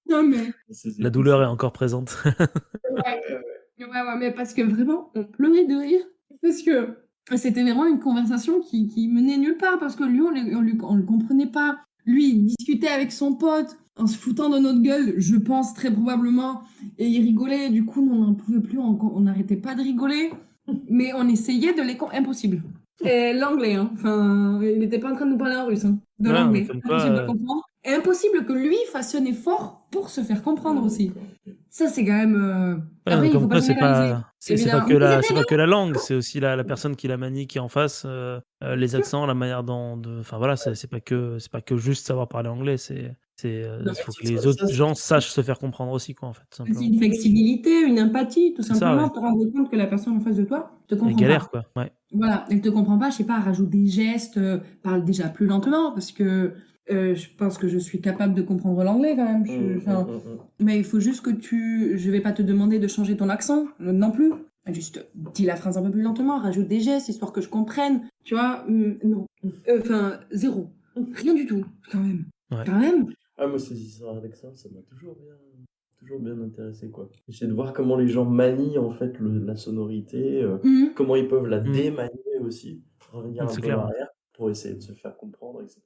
Non, mais. La douleur est encore présente. Ouais, mais parce que vraiment, on pleurait de rire. Parce que c'était vraiment une conversation qui menait nulle part. Parce que lui, on le comprenait pas. Lui, il discutait avec son pote en se foutant de notre gueule, je pense très probablement. Et il rigolait. Du coup, on n'en pouvait plus. On n'arrêtait pas de rigoler. Mais on essayait de les... Impossible. Et l'anglais, hein. Enfin, il n'était pas en train de nous parler en russe. Hein. De l'anglais. Impossible de comprendre. Et impossible que lui fasse un effort pour se faire comprendre aussi. Ça, c'est quand même... Après, il faut pas généraliser. C'est pas que la langue, c'est aussi la personne qui la manie, qui est en face, les accents, la manière dont... Enfin voilà, c'est pas que juste savoir parler anglais, il faut que les autres gens sachent se faire comprendre aussi, quoi, en fait. C'est une flexibilité, une empathie, tout simplement, te rendre compte que la personne en face de toi te comprend pas. Galère, quoi, ouais. Voilà, elle te comprend pas, je sais pas, rajoute des gestes, parle déjà plus lentement, parce que je pense que je suis capable de comprendre l'anglais quand même. Mais il faut juste que je vais pas te demander de changer ton accent, non plus. Juste dis la phrase un peu plus lentement, rajoute des gestes, histoire que je comprenne. Tu vois, non. Enfin, 0. Rien du tout, quand même. Ouais. Quand même. Ah, moi, ces histoires d'accent, ça m'a toujours bien intéressé, quoi. J'essaie de voir comment les gens manient, en fait, la sonorité, comment ils peuvent la démanier aussi, revenir un peu en arrière pour essayer de se faire comprendre, etc.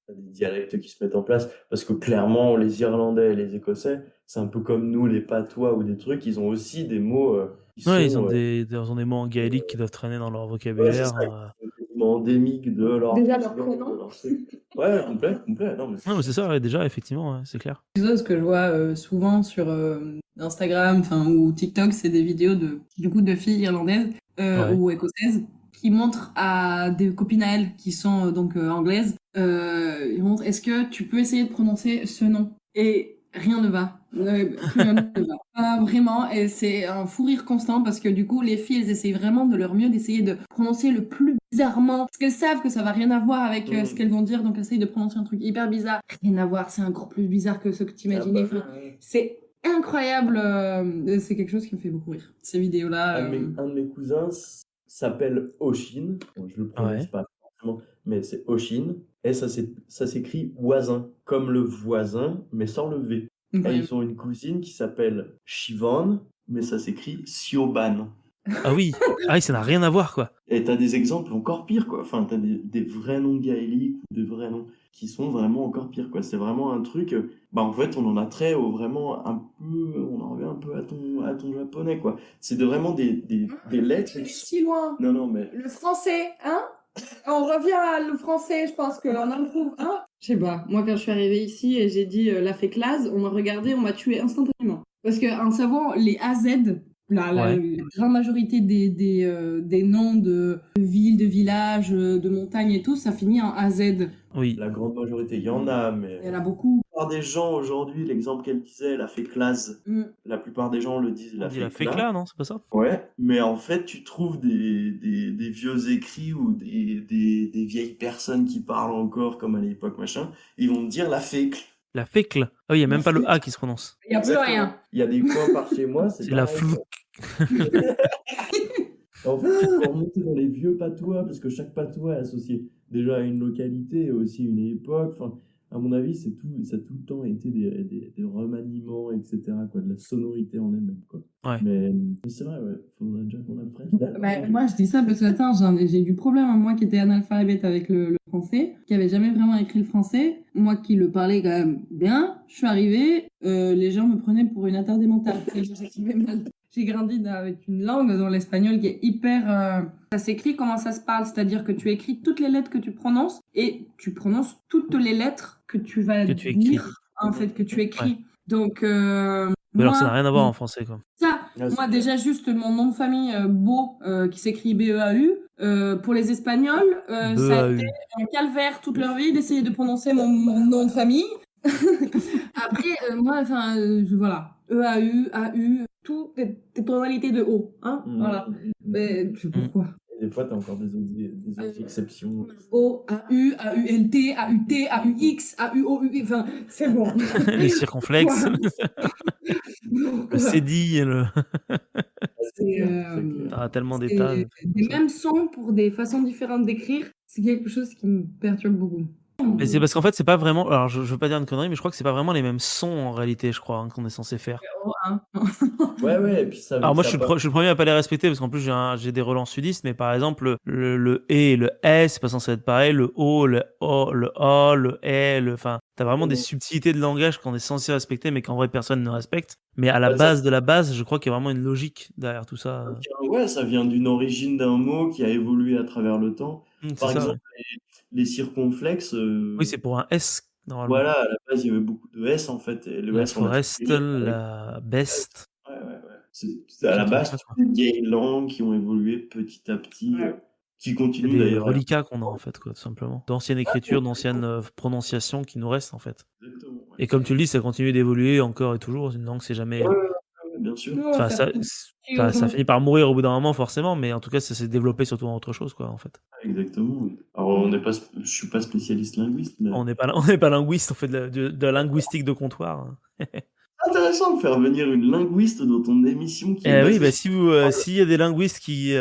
Il y a des dialectes qui se mettent en place, parce que clairement, les Irlandais et les Écossais, c'est un peu comme nous, les patois ou des trucs, ils ont aussi des mots ils ont des mots en gaélique qui doivent traîner dans leur vocabulaire. Endémique de leur... Déjà leur prénom. Ouais, complet. Non, mais c'est ça, déjà, effectivement, c'est clair. Ce que je vois souvent sur Instagram ou TikTok, c'est des vidéos de filles irlandaises ou écossaises qui montrent à des copines à elles qui sont donc anglaises, ils montrent, est-ce que tu peux essayer de prononcer ce nom? Et rien ne va. Plus rien ne va. Vraiment, et c'est un fou rire constant parce que du coup, les filles, elles essayent vraiment de leur mieux d'essayer de prononcer le plus bizarrement parce qu'elles savent que ça va rien à voir avec ce qu'elles vont dire, donc elles essayent de prononcer un truc hyper bizarre. Rien à voir, c'est encore plus bizarre que ce que tu imaginais. C'est incroyable, c'est quelque chose qui me fait beaucoup rire. Ces vidéos-là. Un de mes cousins s'appelle Oshin. Bon, je le prononce pas forcément, mais c'est Oshin. Et ça s'écrit voisin, comme le voisin, mais sans le V. Et ils ont une cousine qui s'appelle Shivan, mais ça s'écrit Sioban. Ah oui, ça n'a rien à voir, quoi. Et t'as des exemples encore pires, quoi. Enfin, t'as des vrais noms gaéliques ou des vrais noms qui sont vraiment encore pires, quoi. C'est vraiment un truc. En fait, on en a trait au vraiment un peu. On en revient un peu à ton japonais, quoi. C'est vraiment des lettres. Si loin. Non, mais. Le français, hein? On revient au français, je pense qu'on en trouve un. Je sais pas, moi quand je suis arrivée ici et j'ai dit la féclase, on m'a regardé, on m'a tué instantanément. Parce qu'en savant les AZ, la grande majorité des noms de villes, de villages, de montagnes et tout, ça finit en AZ. Oui. La grande majorité, il y en a, mais. Il y en a beaucoup. La plupart des gens aujourd'hui, l'exemple qu'elle disait, la féclase, la plupart des gens le disent la fécla, non? C'est pas ça? Ouais, mais en fait, tu trouves des vieux écrits ou des vieilles personnes qui parlent encore comme à l'époque, machin, ils vont te dire la fécle. La fécle. Ah oui, il n'y a même pas le A qui se prononce. Il n'y a plus rien. Il y a des coins par chez moi, c'est la flouk. En fait, il faut remonter dans les vieux patois, parce que chaque patois est associé déjà à une localité et aussi une époque. Enfin, à mon avis, ça a tout le temps été des remaniements, etc., quoi, de la sonorité en elle-même, quoi. Ouais. Mais c'est vrai, ouais, faudrait déjà qu'on apprenne. Moi, je dis ça parce que, attends, j'ai du problème, moi qui étais analphabète avec le français, qui avait jamais vraiment écrit le français, moi qui le parlais quand même bien, je suis arrivée, les gens me prenaient pour une attardée mentale. J'ai grandi avec une langue dans l'espagnol qui est hyper... Ça s'écrit comment ça se parle, c'est-à-dire que tu écris toutes les lettres que tu prononces et tu prononces toutes les lettres que tu vas dire, en fait, que tu écris. Ouais. Donc... Mais alors ça n'a rien à voir en français, quoi. Ça, moi déjà juste mon nom de famille Beau, qui s'écrit B-E-A-U, pour les Espagnols, ça a été un calvaire toute leur vie d'essayer de prononcer mon nom de famille. Après, moi, enfin, voilà, E-A-U, A-U, tout des tonalités de O, hein, voilà. Mais je sais pourquoi. Des fois, t'as encore des exceptions. O, A-U, A-U-L-T, A-U-T, A-U-X, A-U-O-U, enfin, c'est bon. Les circonflexes. Le cédille, tellement d'états. Des mêmes sons pour des façons différentes d'écrire, c'est quelque chose qui me perturbe beaucoup. Mais c'est parce qu'en fait, c'est pas vraiment. Alors, je veux pas dire une connerie, mais je crois que c'est pas vraiment les mêmes sons en réalité, je crois, qu'on est censé faire. Ouais, et puis ça. Alors, moi, je suis le premier à pas les respecter parce qu'en plus, j'ai des relents sudistes, mais par exemple, le E et le S, c'est pas censé être pareil. Le O, le O, le A, le E, enfin, t'as vraiment des subtilités de langage qu'on est censé respecter, mais qu'en vrai, personne ne respecte. Mais à la base de la base, je crois qu'il y a vraiment une logique derrière tout ça. Ouais, ça vient d'une origine d'un mot qui a évolué à travers le temps. Par exemple, les circonflexes. Oui, c'est pour un S, normalement. Voilà, à la base, il y avait beaucoup de S, en fait. Et le la S, forest, la best. Ouais. C'est à la base des vieilles langues qui ont évolué petit à petit, qui continuent d'ailleurs. Des reliquats qu'on a, en fait, quoi, tout simplement. D'anciennes écritures, d'anciennes prononciations qui nous restent, en fait. Exactement. Ouais. Et comme tu le dis, ça continue d'évoluer encore et toujours. Une langue, c'est jamais... bien sûr. Enfin, ça finit par mourir au bout d'un moment, forcément, mais en tout cas, ça s'est développé surtout en autre chose, quoi, en fait. Exactement. Alors, je suis pas spécialiste linguiste, mais... On n'est pas linguiste, on fait de la linguistique de comptoir. Intéressant de faire venir une linguiste dans ton émission. Oui, bah, s'il y a des linguistes qui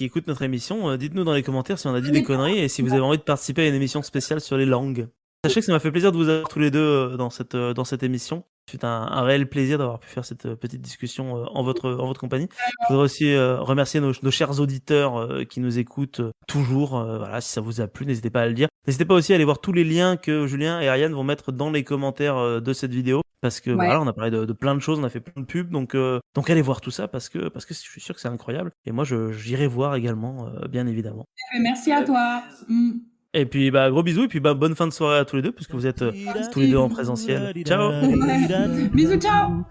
écoutent notre émission, dites-nous dans les commentaires si on a dit des conneries et si vous avez envie de participer à une émission spéciale sur les langues. Sachez que ça m'a fait plaisir de vous avoir tous les deux dans cette émission. C'est un réel plaisir d'avoir pu faire cette petite discussion en votre compagnie. Je voudrais aussi remercier nos chers auditeurs qui nous écoutent toujours. Voilà, si ça vous a plu, n'hésitez pas à le dire. N'hésitez pas aussi à aller voir tous les liens que Julien et Ariane vont mettre dans les commentaires de cette vidéo. Parce que voilà, on a parlé de plein de choses, on a fait plein de pubs, donc allez voir tout ça parce que je suis sûr que c'est incroyable. Et moi, j'irai voir également, bien évidemment. Merci à toi. Et puis gros bisous et puis bonne fin de soirée à tous les deux puisque vous êtes tous les deux en présentiel. Ciao. Bisous, ciao.